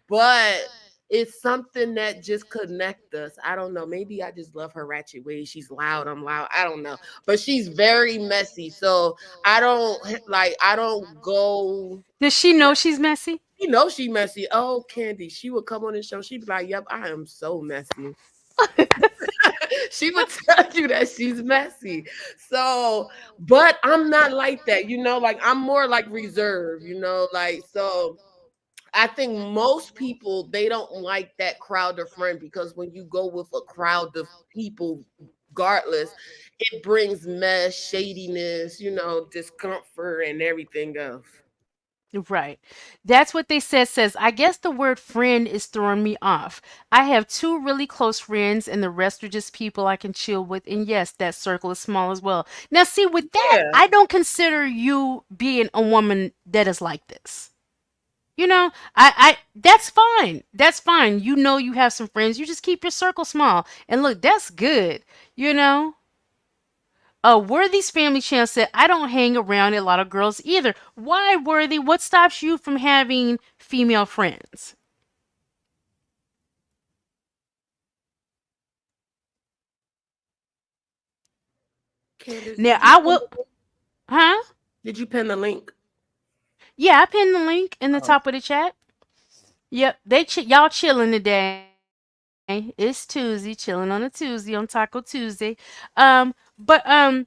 Speaker 2: But it's something that just connect us. I don't know. Maybe I just love her ratchet ways. She's loud. I'm loud. I don't know. But she's very messy. So I don't go.
Speaker 1: Does she know she's messy?
Speaker 2: You know she messy. Oh, Candy. She would come on the show. She'd be like, yep, I am so messy. She would tell you that she's messy. So, but I'm not like that, like I'm more like reserved, like so I think most people they don't like that crowd of friend because when you go with a crowd of people, regardless, it brings mess, shadiness, discomfort and everything else.
Speaker 1: Right. That's what they says. I guess the word friend is throwing me off. I have two really close friends and the rest are just people I can chill with. And yes, that circle is small as well. Now, see, with that,
Speaker 2: Yeah.
Speaker 1: I don't consider you being a woman that is like this. That's fine. That's fine. You have some friends. You just keep your circle small. And look, that's good. You know? Worthy's family channel said, I don't hang around a lot of girls either. Why, Worthy? What stops you from having female friends?
Speaker 2: Candace,
Speaker 1: Now, I will. Huh?
Speaker 2: did you pin the link?
Speaker 1: Yeah, I pinned the link in the
Speaker 2: Oh.
Speaker 1: top of the chat. Yep, y'all chilling today. It's Tuesday, chilling on a Tuesday on Taco Tuesday. But I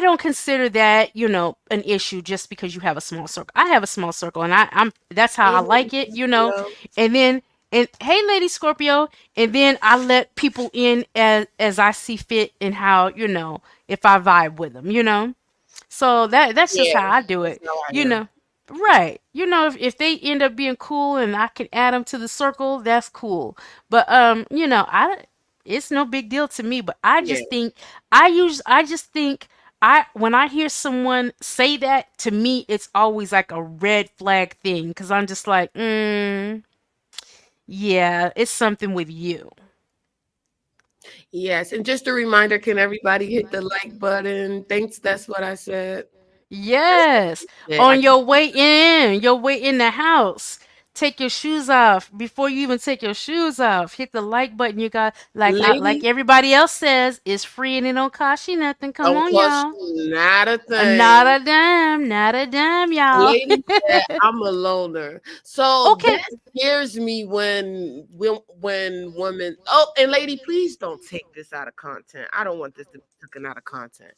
Speaker 1: don't consider that, an issue just because you have a small circle. I have a small circle, and I'm that's how I
Speaker 2: Hey,
Speaker 1: like
Speaker 2: Lady
Speaker 1: it.
Speaker 2: Scorpio.
Speaker 1: And then, and hey, Lady Scorpio, and then I let people in as I see fit and how, if I vibe with them. So that's just
Speaker 3: Yeah,
Speaker 1: how I do
Speaker 3: that's
Speaker 1: it,
Speaker 3: how I
Speaker 1: you
Speaker 3: am.
Speaker 1: know. Right. If they end up being cool and I can add them to the circle, that's cool. But I it's no big deal to me, but
Speaker 3: Yeah.
Speaker 1: I just think I when I hear someone say that to me, it's always like a red flag thing cuz I'm just like, yeah, it's something with you.
Speaker 2: Yes, and just a reminder, can everybody hit the like button? Thanks, that's what I said. That's what
Speaker 1: Yes.
Speaker 2: I said. I
Speaker 1: On
Speaker 2: keep
Speaker 1: your way in the house. Take your shoes off before you even take your shoes off. Hit the like button. You got like
Speaker 2: lady,
Speaker 1: everybody else says, it's free and it don't cost you nothing. Come
Speaker 2: don't
Speaker 1: on,
Speaker 2: cost
Speaker 1: y'all.
Speaker 2: you not a
Speaker 1: Not
Speaker 2: thing.
Speaker 1: a dime, not a dime, y'all.
Speaker 2: Lady said I'm a loner. So
Speaker 1: Okay.
Speaker 2: that scares me when women, oh, and lady, please don't take this out of content. I don't want this to be taken out of content.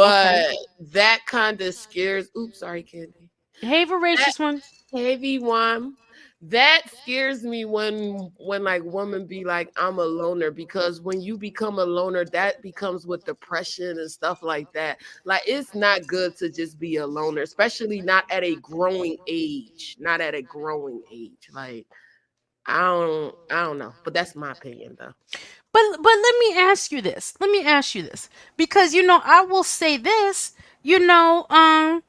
Speaker 1: Okay.
Speaker 2: But that kind of scares, oops, sorry, Candy.
Speaker 1: Hey,
Speaker 2: That
Speaker 1: voracious one.
Speaker 2: heavy one. That scares me when like women be like, I'm a loner, because when you become a loner, that becomes with depression and stuff like that. Like it's not good to just be a loner, especially not at a growing age. Not at a growing age. Like I don't know. But that's my opinion though.
Speaker 1: But let me ask you this. Let me ask you this. Because I will say this, you know, um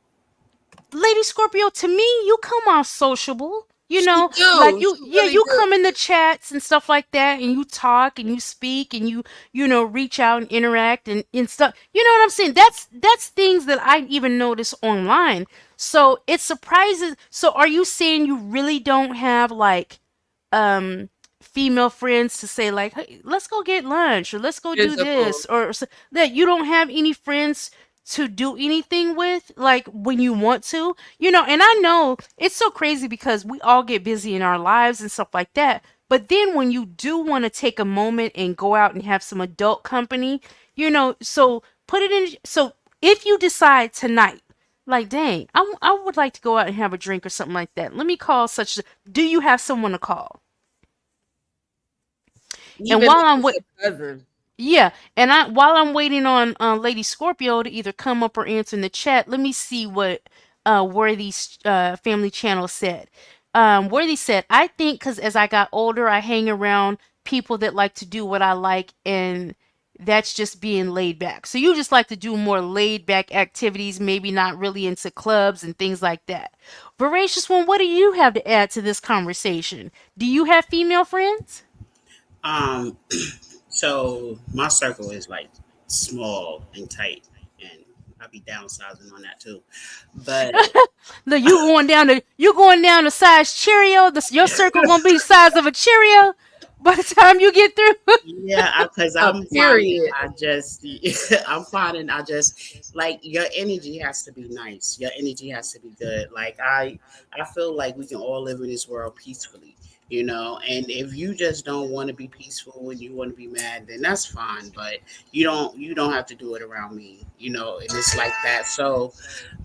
Speaker 1: Lady Scorpio, to me, you come off sociable.
Speaker 2: She
Speaker 1: Like
Speaker 2: do. She
Speaker 1: yeah,
Speaker 2: really
Speaker 1: you
Speaker 2: do.
Speaker 1: come in the chats and stuff like that, and you talk and you speak and you reach out and interact and stuff. You know what I'm saying? That's things that I even notice online. So it surprises. So are you saying you really don't have like um female friends to say like, hey, let's go get lunch or let's go do
Speaker 2: Physical.
Speaker 1: this that you don't have any friends to do anything with like when you want to, and I know it's so crazy because we all get busy in our lives and stuff like that, but then when you do want to take a moment and go out and have some adult company, so put it in, so if you decide tonight, like, dang, I would like to go out and have a drink or something like that, let me call such, do you have someone to call? And
Speaker 2: Even
Speaker 1: while
Speaker 2: if
Speaker 1: I'm
Speaker 2: it's
Speaker 1: with,
Speaker 2: a cousin.
Speaker 1: yeah, and while I'm waiting on Lady Scorpio to either come up or answer in the chat, let me see what Worthy's family channel said. Worthy said, I think because as I got older, I hang around people that like to do what I like, and that's just being laid back. So you just like to do more laid back activities, maybe not really into clubs and things like that. Voracious one, what do you have to add to this conversation? Do you have female friends?
Speaker 4: Um, so my circle is like small and tight, and I'll be downsizing on that too. But
Speaker 1: Look, you going down the size Cheerio. Your circle gonna be the size of a Cheerio by the time you get through.
Speaker 4: yeah, because
Speaker 2: A
Speaker 4: I'm finding
Speaker 2: period.
Speaker 4: I just I'm finding I just like your energy has to be nice. Your energy has to be good. Like I feel like we can all live in this world peacefully, and if you just don't want to be peaceful and you want to be mad, then that's fine. But you don't have to do it around me, and it's like that. So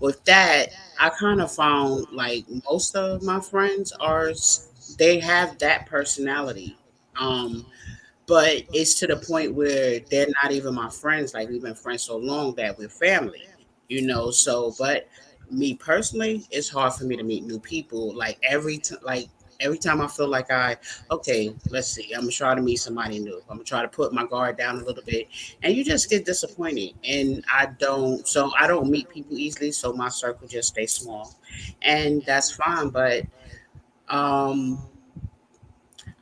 Speaker 4: with that, I kind of found like most of my friends they have that personality. Um but it's to the point where they're not even my friends. Like we've been friends so long that we're family, So, but me personally, it's hard for me to meet new people. Like every time I feel like okay, let's see, I'm gonna try to meet somebody new. I'm gonna try to put my guard down a little bit, and you just get disappointed. And I don't meet people easily, so my circle just stays small, and that's fine. But um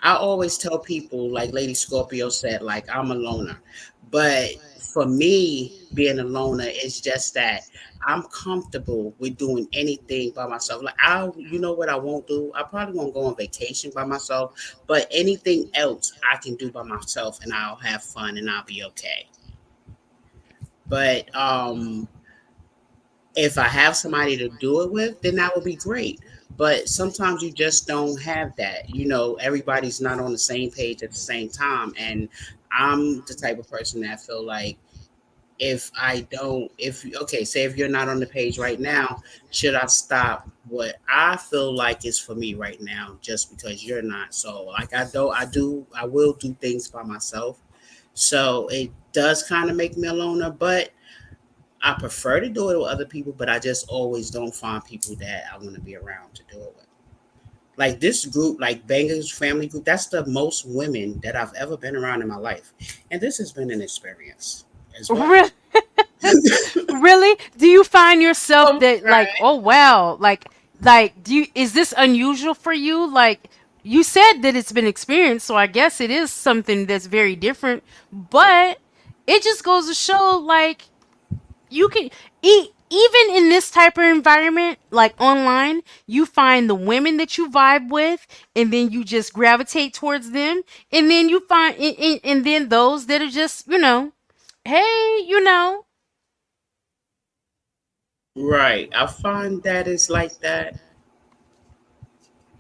Speaker 4: I always tell people, like Lady Scorpio said, like I'm a loner. But for me, being a loner is just that I'm comfortable with doing anything by myself. Like you know what I won't do? I probably won't go on vacation by myself, but anything else I can do by myself and I'll have fun and I'll be okay. But if I have somebody to do it with, then that would be great. But sometimes you just don't have that. Everybody's not on the same page at the same time. And I'm the type of person that feel like if I don't, if okay, say if you're not on the page right now, should I stop what I feel like is for me right now just because you're not? So like I will do things by myself. So it does kind of make me a loner, but I prefer to do it with other people, but I just always don't find people that I want to be around to do it with. Like this group, like Bangers Family Group, that's the most women that I've ever been around in my life. And this has been an experience as well.
Speaker 1: Really? Really? Do you find yourself that like,
Speaker 3: Right.
Speaker 1: oh wow, do you is this unusual for you? Like you said that it's been experienced, so I guess it is something that's very different, but it just goes to show like you can even in this type of environment like online, you find the women that you vibe with and then you just gravitate towards them, and then you find and then those that are just, hey,
Speaker 4: Right. I find that it's like that.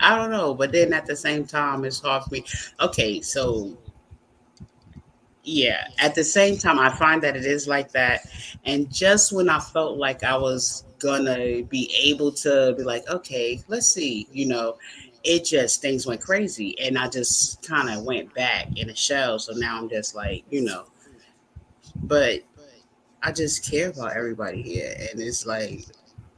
Speaker 4: I don't know, but then at the same time, it's hard for me. Okay, so yeah, at the same time, I find that it is like that. And just when I felt like I was gonna be able to be like, okay, let's see, it just things went crazy, and I just kind of went back in a shell. So now I'm just like, but I just care about everybody here, and it's like,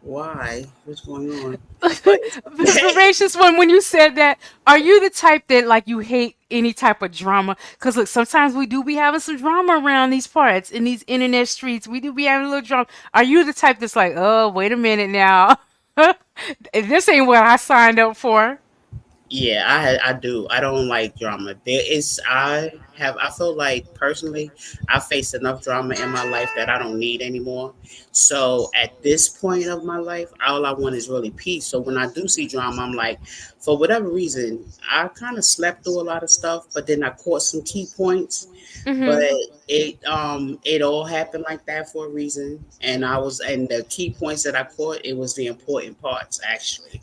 Speaker 4: why? What's going on? But
Speaker 1: Voracious one, when you said that, are you the type that like you hate any type of drama? Because look, sometimes we do be having some drama around these parts in these internet streets. We do be having a little drama. Are you the type that's like, oh, wait a minute now, this ain't what I signed up for?
Speaker 4: yeah, I do. I don't like drama. I feel like personally I faced enough drama in my life that I don't need anymore. So at this point of my life, all I want is really peace. So when I do see drama, I'm like, for whatever reason, I kind of slept through a lot of stuff, but then I caught some key points. But
Speaker 1: Mm-hmm.
Speaker 4: it all happened like that for a reason. And the key points that I caught, it was the important parts actually.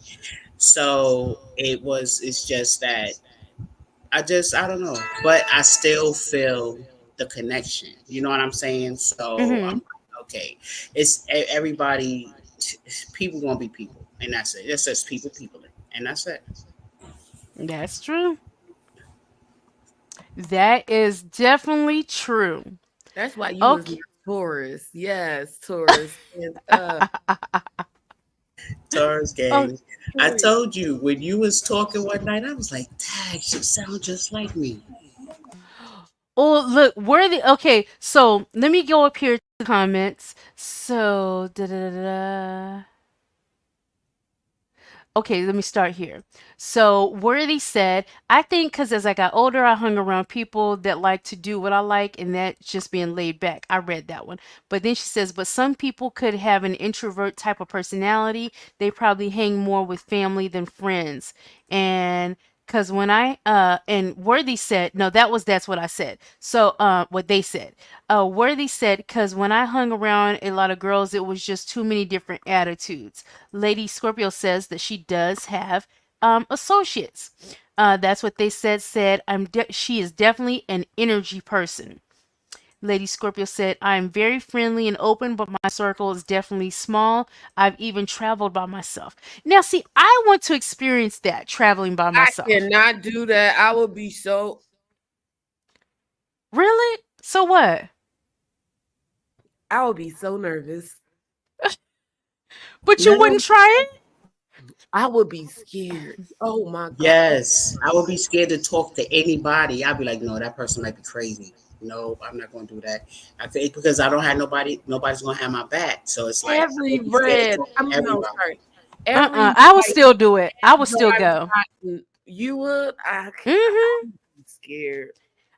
Speaker 4: So it's just that I don't know, but I still feel the connection. You know what I'm saying? So I'm
Speaker 1: Mm-hmm.
Speaker 4: like, okay, everybody, people gonna be people, and that's it. It says people, and that's it.
Speaker 1: That's true. That is definitely true.
Speaker 2: That's why you was
Speaker 1: Okay.
Speaker 2: my Taurus. Yes, Taurus. And
Speaker 4: Taurus
Speaker 1: Oh,
Speaker 4: gang. I told you when you was talking one night, I was like, dang, she sound just like me.
Speaker 1: oh, look, where the okay. So let me go up here to the comments. So da da da da. Okay, let me start here. So, Worthy said, I think because as I got older, I hung around people that like to do what I like, and that's just being laid back. I read that one. But then she says, but some people could have an introvert type of personality. They probably hang more with family than friends. And because when and Worthy said, no, that's what I said. So, what they said. Worthy said, because when I hung around a lot of girls, it was just too many different attitudes. Lady Scorpio says that she does have associates. That's what they said she is definitely an energy person. Lady Scorpio said, I am very friendly and open, but my circle is definitely small. I've even traveled by myself. Now, see, I want to experience that traveling by
Speaker 2: I
Speaker 1: myself.
Speaker 2: cannot do that. I would be so
Speaker 1: Really? So what?
Speaker 2: nervous.
Speaker 1: But you
Speaker 2: Let
Speaker 1: wouldn't
Speaker 2: them
Speaker 1: try it?
Speaker 2: I would be scared. Oh my god.
Speaker 4: Yes, I would be scared to talk to anybody. I'd be like, no, that person might be crazy. No, I'm not going to do that. I think because I don't have nobody. Nobody's going to have my back. So it's like I
Speaker 2: Every
Speaker 4: would be scared to
Speaker 2: red.
Speaker 4: talk
Speaker 2: I
Speaker 4: to
Speaker 2: mean, no,
Speaker 4: everybody.
Speaker 2: sorry. Every
Speaker 1: I would
Speaker 2: white
Speaker 1: still do it. I would
Speaker 2: that
Speaker 1: still
Speaker 2: I've
Speaker 1: go.
Speaker 2: gotten, you would.
Speaker 1: Hmm.
Speaker 2: I'm scared.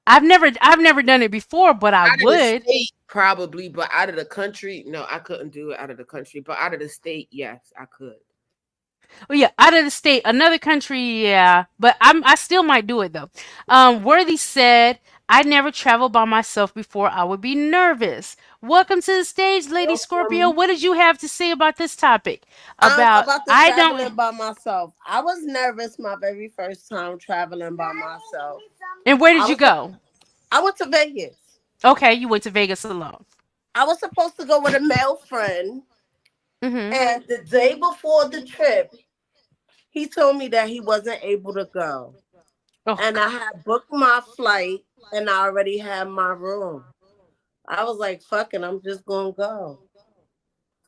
Speaker 1: I've never done it before, but I
Speaker 2: Out of the
Speaker 1: would.
Speaker 2: state, probably, but out of the country, no, I couldn't do it out of the country. But out of the state, yes, I could.
Speaker 1: Well, yeah, out of the state, another country, yeah. But I still might do it though. Worthy said, I never traveled by myself before. I would be nervous. Welcome to the stage, Lady Scorpio.
Speaker 3: Welcome.
Speaker 1: What did you have to say about this topic? About
Speaker 2: About the
Speaker 1: I
Speaker 2: traveling
Speaker 1: don't.
Speaker 2: by myself. I was nervous my very first time traveling by myself.
Speaker 1: And where
Speaker 2: I
Speaker 1: did you
Speaker 2: was
Speaker 1: go?
Speaker 2: I went to Vegas.
Speaker 1: Okay, you went to Vegas alone.
Speaker 2: I was supposed to go with a male friend,
Speaker 1: Mm-hmm.
Speaker 2: and the day before the trip, he told me that he wasn't able to go.
Speaker 1: Oh,
Speaker 2: And I had booked my flight and I already had my room. I was like, fuck it, I'm just gonna go.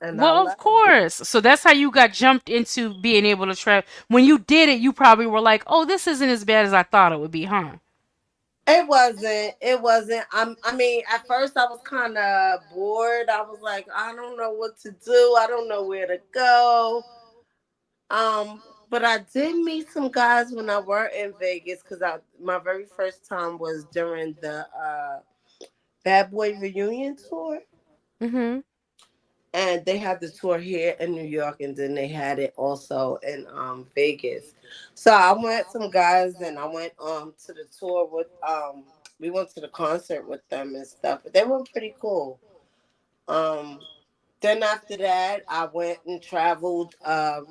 Speaker 2: And I
Speaker 1: well, of
Speaker 2: left.
Speaker 1: course. So that's how you got jumped into being able to travel. When you did it, you probably were like, "Oh, this isn't as bad as I thought it would be, huh?"
Speaker 2: It wasn't. It wasn't. I mean, at first I was kind of bored. I was like, I don't know what to do. I don't know where to go. But I did meet some guys when I were in Vegas because I my very first time was during the Bad Boy reunion tour,
Speaker 1: Mm-hmm.
Speaker 2: and they had the tour here in New York, and then they had it also in Vegas. So I met some guys, and I went to the tour with we went to the concert with them and stuff. But they were pretty cool. Um, then after that, I went and traveled.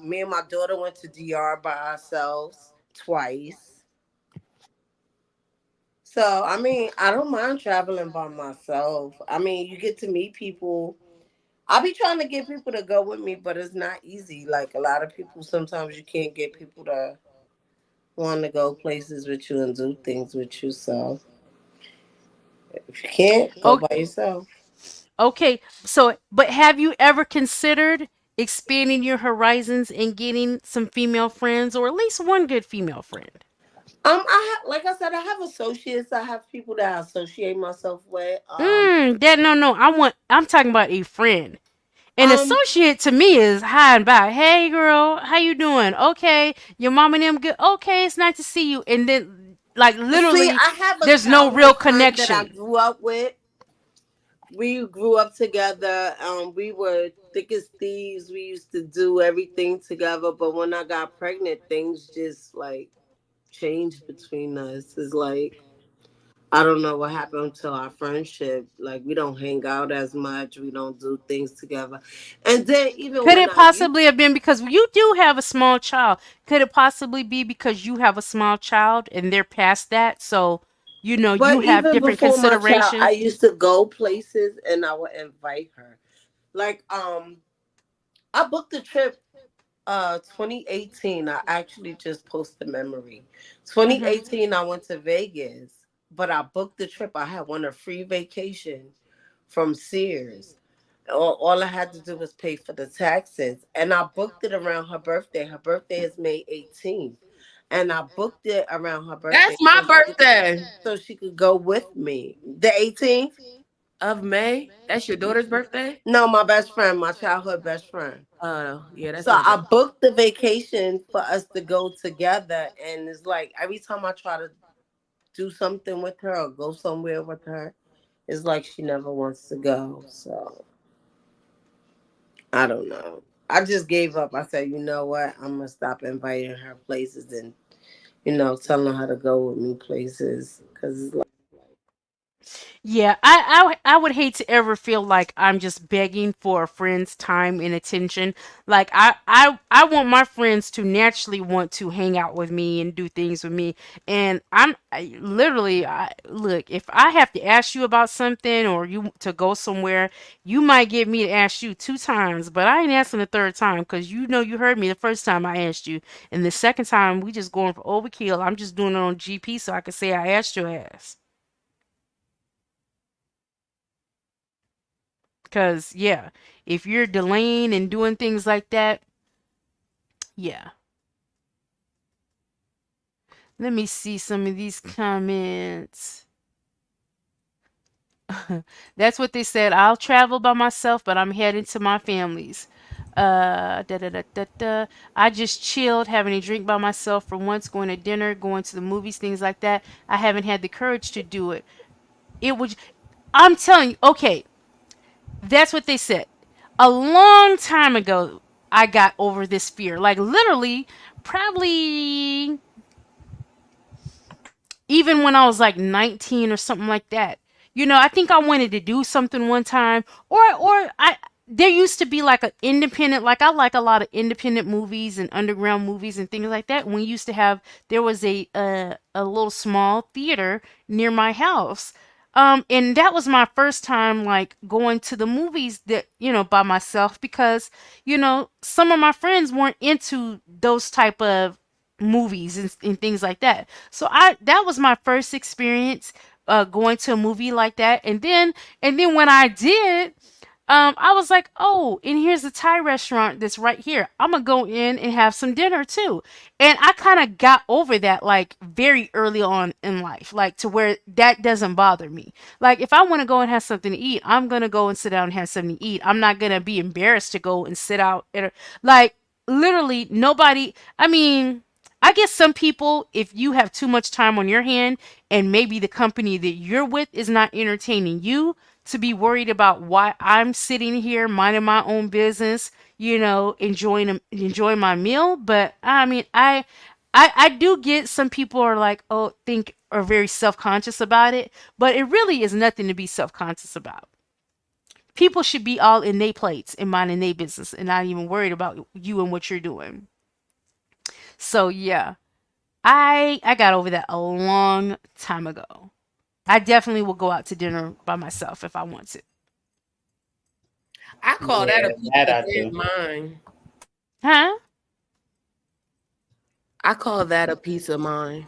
Speaker 2: Me and my daughter went to DR by ourselves twice. So I mean, I don't mind traveling by myself. I mean, you get to meet people. I be trying to get people to go with me, but it's not easy. Like a lot of people, sometimes you can't get people to want to go places with you and do things with you. So if you can't, go
Speaker 1: Oh,
Speaker 2: by yourself.
Speaker 1: okay. So, but have you ever considered expanding your horizons and getting some female friends, or at least one good female friend?
Speaker 2: Like I said, I have associates. I have people that I associate myself with.
Speaker 1: That no. I'm talking about a friend. An
Speaker 2: Um,
Speaker 1: associate to me is hi and bye. Hey girl, how you doing? Okay, your mom and them good. Okay, it's nice to see you. And then like
Speaker 2: See,
Speaker 1: literally,
Speaker 2: I have a
Speaker 1: there's no real
Speaker 2: childhood friend that I
Speaker 1: connection.
Speaker 2: grew up with. We grew up together. We were thick as thieves. We used to do everything together. But when I got pregnant, things just like changed between us. It's like I don't know what happened to our friendship. Like we don't hang out as much. We don't do things together. And then even
Speaker 1: Could
Speaker 2: when
Speaker 1: it
Speaker 2: I used,
Speaker 1: possibly have been because you do have a small child? Could it possibly be because you have a small child and they're past that? So, you
Speaker 2: but
Speaker 1: have
Speaker 2: even
Speaker 1: different
Speaker 2: before my child, I
Speaker 1: considerations.
Speaker 2: used to go places and I would invite her. Like I booked a trip 2018. I actually just posted memory.
Speaker 1: Hmm.
Speaker 2: 2018 I went to Vegas, but I booked the trip. I had won a free vacation from Sears. All I had to do was pay for the taxes. And I booked it around her birthday. Her birthday is May 18th. And I booked it around her
Speaker 3: That's
Speaker 2: birthday
Speaker 3: my birthday
Speaker 2: so she could go with me. The 18th?
Speaker 3: of May. That's your daughter's birthday?
Speaker 2: No, my best friend, my childhood best friend.
Speaker 3: Oh, yeah, that's
Speaker 2: So
Speaker 3: my
Speaker 2: I
Speaker 3: birthday.
Speaker 2: booked the vacation for us to go together. And it's like every time I try to do something with her or go somewhere with her, it's like she never wants to go. So I don't know. I just gave up. I said, you know what? I'm gonna stop inviting her places and telling her to go with me places because it's like
Speaker 1: Yeah, I would hate to ever feel like I'm just begging for a friend's time and attention. Like I want my friends to naturally want to hang out with me and do things with me. And literally look, if I have to ask you about something or you to go somewhere, you might get me to ask you 2 times, but I ain't asking the third time because you heard me the first time I asked you, and the second time we just going for overkill. I'm just doing it on GP so I can say I asked your ass. Because, yeah, if you're delaying and doing things like that, yeah. Let me see some of these comments. That's what they said. I'll travel by myself, but I'm heading to my family's. Da da da da da. I just chilled, having a drink by myself for once, going to dinner, going to the movies, things like that. I haven't had the courage to do it. It would. I'm telling you. Okay, that's what they said. A long time ago, I got over this fear. Like literally, probably even when I was like 19 or something like that. I think I wanted to do something one time, or I there used to be like an independent, like I like a lot of independent movies and underground movies and things like that. When we used to have, there was a little small theater near my house. And that was my first time like going to the movies that, by myself, because, some of my friends weren't into those type of movies and things like that. So that was my first experience going to a movie like that. And then when I did, I was like, oh, and here's a Thai restaurant that's right here. I'm gonna go in and have some dinner too. And I kind of got over that like very early on in life, like to where that doesn't bother me. Like if I want to go and have something to eat, I'm gonna go and sit down and have something to eat. I'm not gonna be embarrassed to go and sit out at like literally nobody. I mean, I guess some people, if you have too much time on your hand and maybe the company that you're with is not entertaining you, to be worried about why I'm sitting here minding my own business, enjoying my meal. But I mean, I do get some people are like, oh, think are very self-conscious about it, but it really is nothing to be self-conscious about. People should be all in their plates and minding their business and not even worried about you and what you're doing. So yeah, I got over that a long time ago. I definitely will go out to dinner by myself if I want to.
Speaker 3: I call that
Speaker 4: Yeah,
Speaker 3: a peace
Speaker 4: that
Speaker 3: of
Speaker 4: I
Speaker 3: great
Speaker 4: do.
Speaker 3: mind.
Speaker 1: Huh?
Speaker 3: I call that a peace of mind.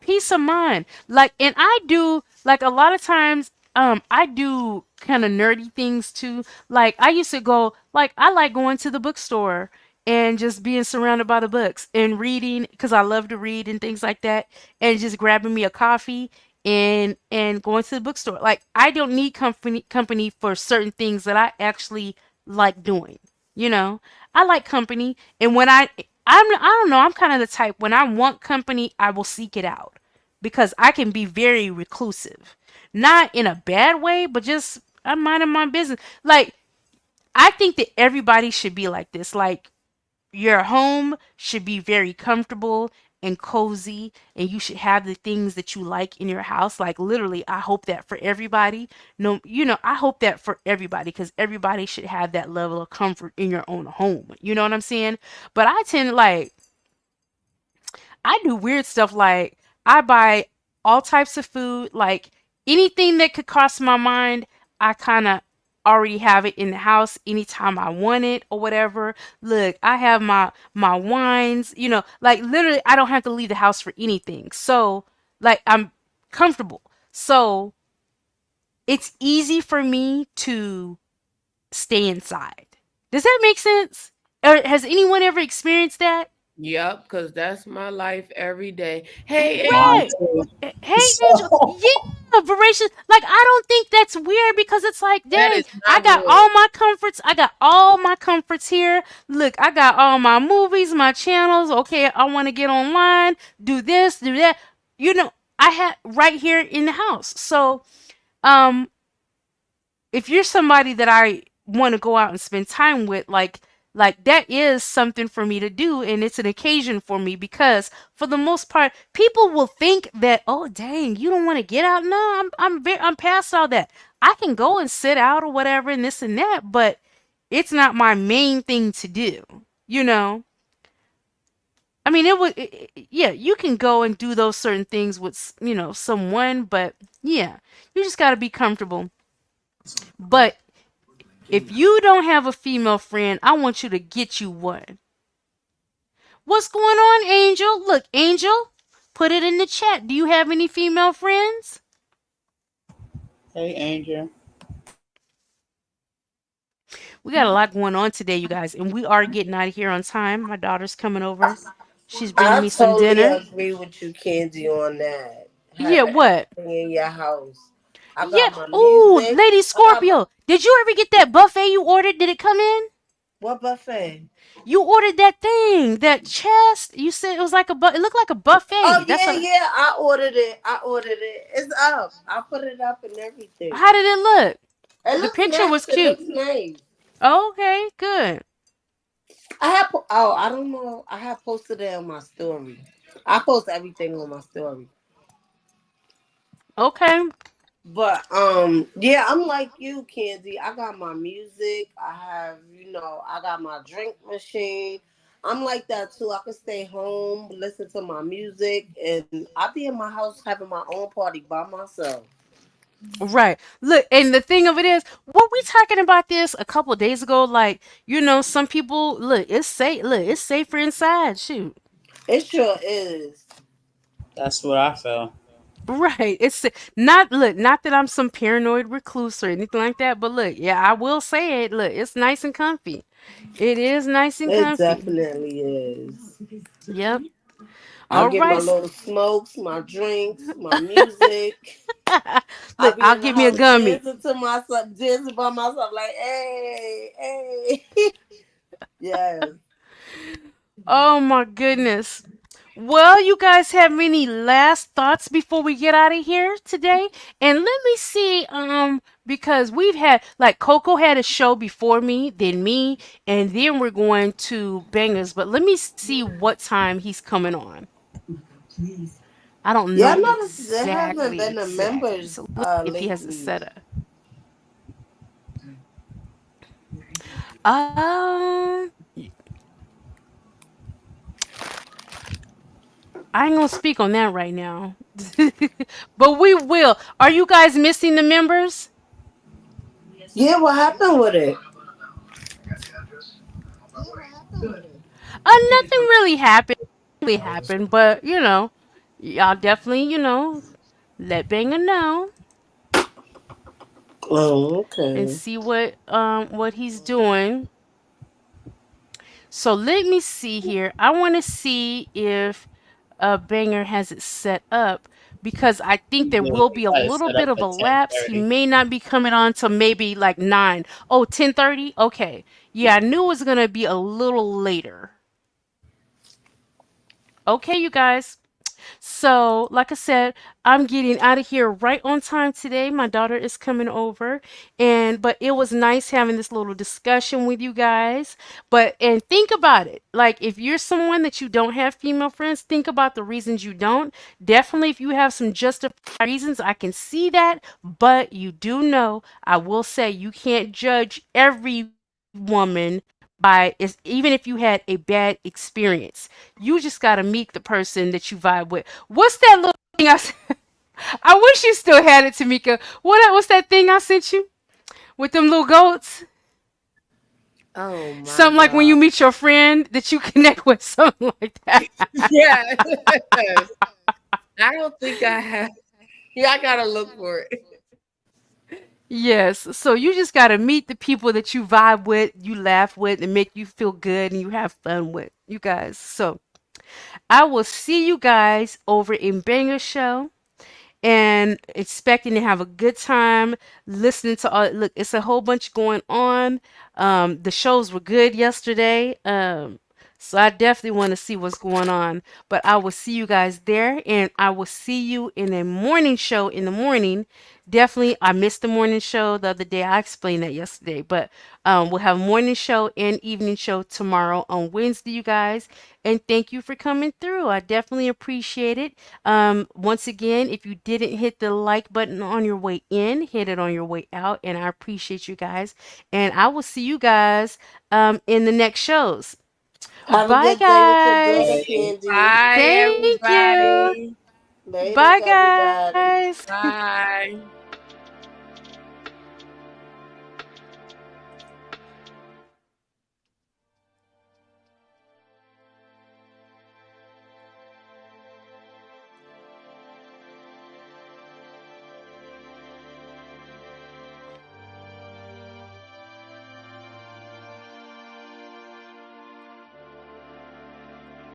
Speaker 1: Peace of mind. Like, and I do, like, a lot of times, I do kind of nerdy things too. Like, I used to go, like, I like going to the bookstore and just being surrounded by the books and reading because I love to read and things like that, and just grabbing me a coffee and going to the bookstore. Like, I don't need company for certain things that I actually like doing. You know, I like company, and I don't know, I'm kind of the type when I want company, I will seek it out because I can be very reclusive. Not in a bad way, but just I'm minding my business. Like I think that everybody should be like this. Like your home should be very comfortable and cozy, and you should have the things that you like in your house. Like literally, I hope that for everybody. No, I hope that for everybody because everybody should have that level of comfort in your own home. You know what I'm saying? But I tend to like I do weird stuff like I buy all types of food, like anything that could cross my mind, I kind of already have it in the house anytime I want it or whatever. Look, I have my wines, like literally I don't have to leave the house for anything. So, like I'm comfortable. So, it's easy for me to stay inside. Does that make sense? Or has anyone ever experienced that?
Speaker 3: Yep, because that's my life every day. Hey,
Speaker 4: Mine
Speaker 1: Right.
Speaker 3: Angel.
Speaker 4: too.
Speaker 1: Hey, Angel.
Speaker 4: So
Speaker 1: Yeah, voracious. Like, I don't think that's weird because it's like,
Speaker 3: That
Speaker 1: dang,
Speaker 3: is
Speaker 1: I
Speaker 3: not
Speaker 1: got
Speaker 3: weird.
Speaker 1: all my comforts. I got all my comforts here. Look, I got all my movies, my channels. Okay, I want to get online, do this, do that. I had right here in the house. So, um, if you're somebody that I want to go out and spend time with, like that is something for me to do, and it's an occasion for me because for the most part, people will think that, oh dang, you don't want to get out. No, I'm past all that. I can go and sit out or whatever and this and that, but it's not my main thing to do. You know, I mean, yeah, you can go and do those certain things with someone, but yeah, you just got to be comfortable. But if you don't have a female friend, I want you to get you one. What's going on, Angel? Look, Angel, put it in the chat. Do you have any female friends?
Speaker 4: hey, Angel.
Speaker 1: We got a lot going on today, you guys, and we are getting out of here on time. My daughter's coming over. She's bringing
Speaker 5: I
Speaker 1: me some
Speaker 5: totally
Speaker 1: dinner.
Speaker 5: agree with you, Kenzie, on that.
Speaker 1: Yeah,
Speaker 5: Having
Speaker 1: what?
Speaker 5: everything in your house. I
Speaker 1: Yeah.
Speaker 5: got my
Speaker 1: Oh,
Speaker 5: music.
Speaker 1: Lady
Speaker 5: I got my
Speaker 1: Scorpio, did you ever get that buffet you ordered? Did it come in?
Speaker 5: what buffet?
Speaker 1: You ordered that thing, that chest. You said it was like it looked like a
Speaker 5: Oh
Speaker 1: buffet. That's
Speaker 5: yeah,
Speaker 1: what.
Speaker 5: yeah. I ordered it. I ordered it. It's up. I put it up and everything.
Speaker 1: How did it look?
Speaker 5: It
Speaker 1: The
Speaker 5: looks
Speaker 1: picture
Speaker 5: nice.
Speaker 1: was
Speaker 5: It
Speaker 1: cute.
Speaker 5: looks nice.
Speaker 1: Okay, good.
Speaker 5: I have. Oh, I don't know. I have posted it on my story. I post everything on my story.
Speaker 1: Okay.
Speaker 5: But yeah, I'm like you, Candy. I got my music. I have, I got my drink machine. I'm like that too. I can stay home, listen to my music, and I be in my house having my own party by myself.
Speaker 1: Right. Look, and the thing of it is, what we talking about this a couple of days ago, like, some people look, it's safer inside. Shoot.
Speaker 5: It sure is.
Speaker 4: That's what I feel.
Speaker 1: Right. Not that I'm some paranoid recluse or anything like that, but look, yeah, I will say it. Look, it's nice and comfy. It is nice and
Speaker 5: It
Speaker 1: comfy.
Speaker 5: definitely is.
Speaker 1: Yep.
Speaker 5: I
Speaker 1: All
Speaker 5: get my
Speaker 1: right.
Speaker 5: little smokes, my drinks, my music. I
Speaker 1: Look,
Speaker 5: be
Speaker 1: I'll
Speaker 5: in the
Speaker 1: give me a
Speaker 5: house
Speaker 1: gummy.
Speaker 5: dancing to myself, dancing by myself, like, hey, hey. Yes.
Speaker 1: Oh my goodness. Well, you guys have any last thoughts before we get out of here today? And let me see, because we've had like Coco had a show before me, then me, and then we're going to Bangers. But let me see what time he's coming on. I don't
Speaker 5: Yeah, I
Speaker 1: know
Speaker 5: noticed there haven't been the
Speaker 1: exactly.
Speaker 5: members
Speaker 1: So look if he has it
Speaker 5: lately.
Speaker 1: set up. Um, I ain't gonna speak on that right now. But we will. Are you guys missing the members?
Speaker 5: Yeah, what happened with it?
Speaker 1: Nothing really happened, but y'all definitely, let Banger know
Speaker 5: Oh,
Speaker 1: and
Speaker 5: okay.
Speaker 1: see what he's doing. So let me see here. I want to see if Banger has it set up because I think there
Speaker 4: Yeah,
Speaker 1: will
Speaker 4: he
Speaker 1: be a
Speaker 4: got it
Speaker 1: little
Speaker 4: set
Speaker 1: bit
Speaker 4: up
Speaker 1: of a
Speaker 4: at ten
Speaker 1: lapse. He
Speaker 4: thirty.
Speaker 1: may not be coming on till maybe like 9. Oh, 10:30? Okay. Yeah, I knew it was going to be a little later. Okay, you guys. So, like I said, I'm getting out of here right on time today. My daughter is coming over, and but it was nice having this little discussion with you guys. And think about it. Like if you're someone that you don't have female friends, think about the reasons you don't. Definitely if you have some justified reasons, I can see that, but you do know, I will say you can't judge every woman by is even if you had a bad experience. You just got to meet the person that you vibe with. What's that little thing I wish you still had it, Tamika. What's that thing I sent you with them little goats?
Speaker 5: Oh my
Speaker 1: Something like when you
Speaker 5: God.
Speaker 1: meet your friend that you connect with, something like that.
Speaker 3: Yes. I don't think I have. Yeah, I gotta look for it.
Speaker 1: Yes. So you just got to meet the people that you vibe with, you laugh with, and make you feel good and you have fun with, you guys. So I will see you guys over in Banger Show and expecting to have a good time listening to all. Look, it's a whole bunch going on. The shows were good yesterday. So I definitely want to see what's going on. But I will see you guys there, and I will see you in a morning show in the morning. Definitely, I missed the morning show the other day. I explained that yesterday, but we'll have morning show and evening show tomorrow on Wednesday, you guys. And thank you for coming through. I definitely appreciate it. Once again, if you didn't hit the like button on your way in, hit it on your way out. And I appreciate you guys. And I will see you guys in the next shows.
Speaker 5: Have a
Speaker 1: Bye,
Speaker 5: good day with your
Speaker 4: All
Speaker 5: daughter,
Speaker 1: guys.
Speaker 4: right.
Speaker 5: Candy.
Speaker 3: Bye,
Speaker 1: Thank you.
Speaker 3: everybody.
Speaker 1: Bye,
Speaker 5: Laters, everybody.
Speaker 1: guys.
Speaker 3: Bye.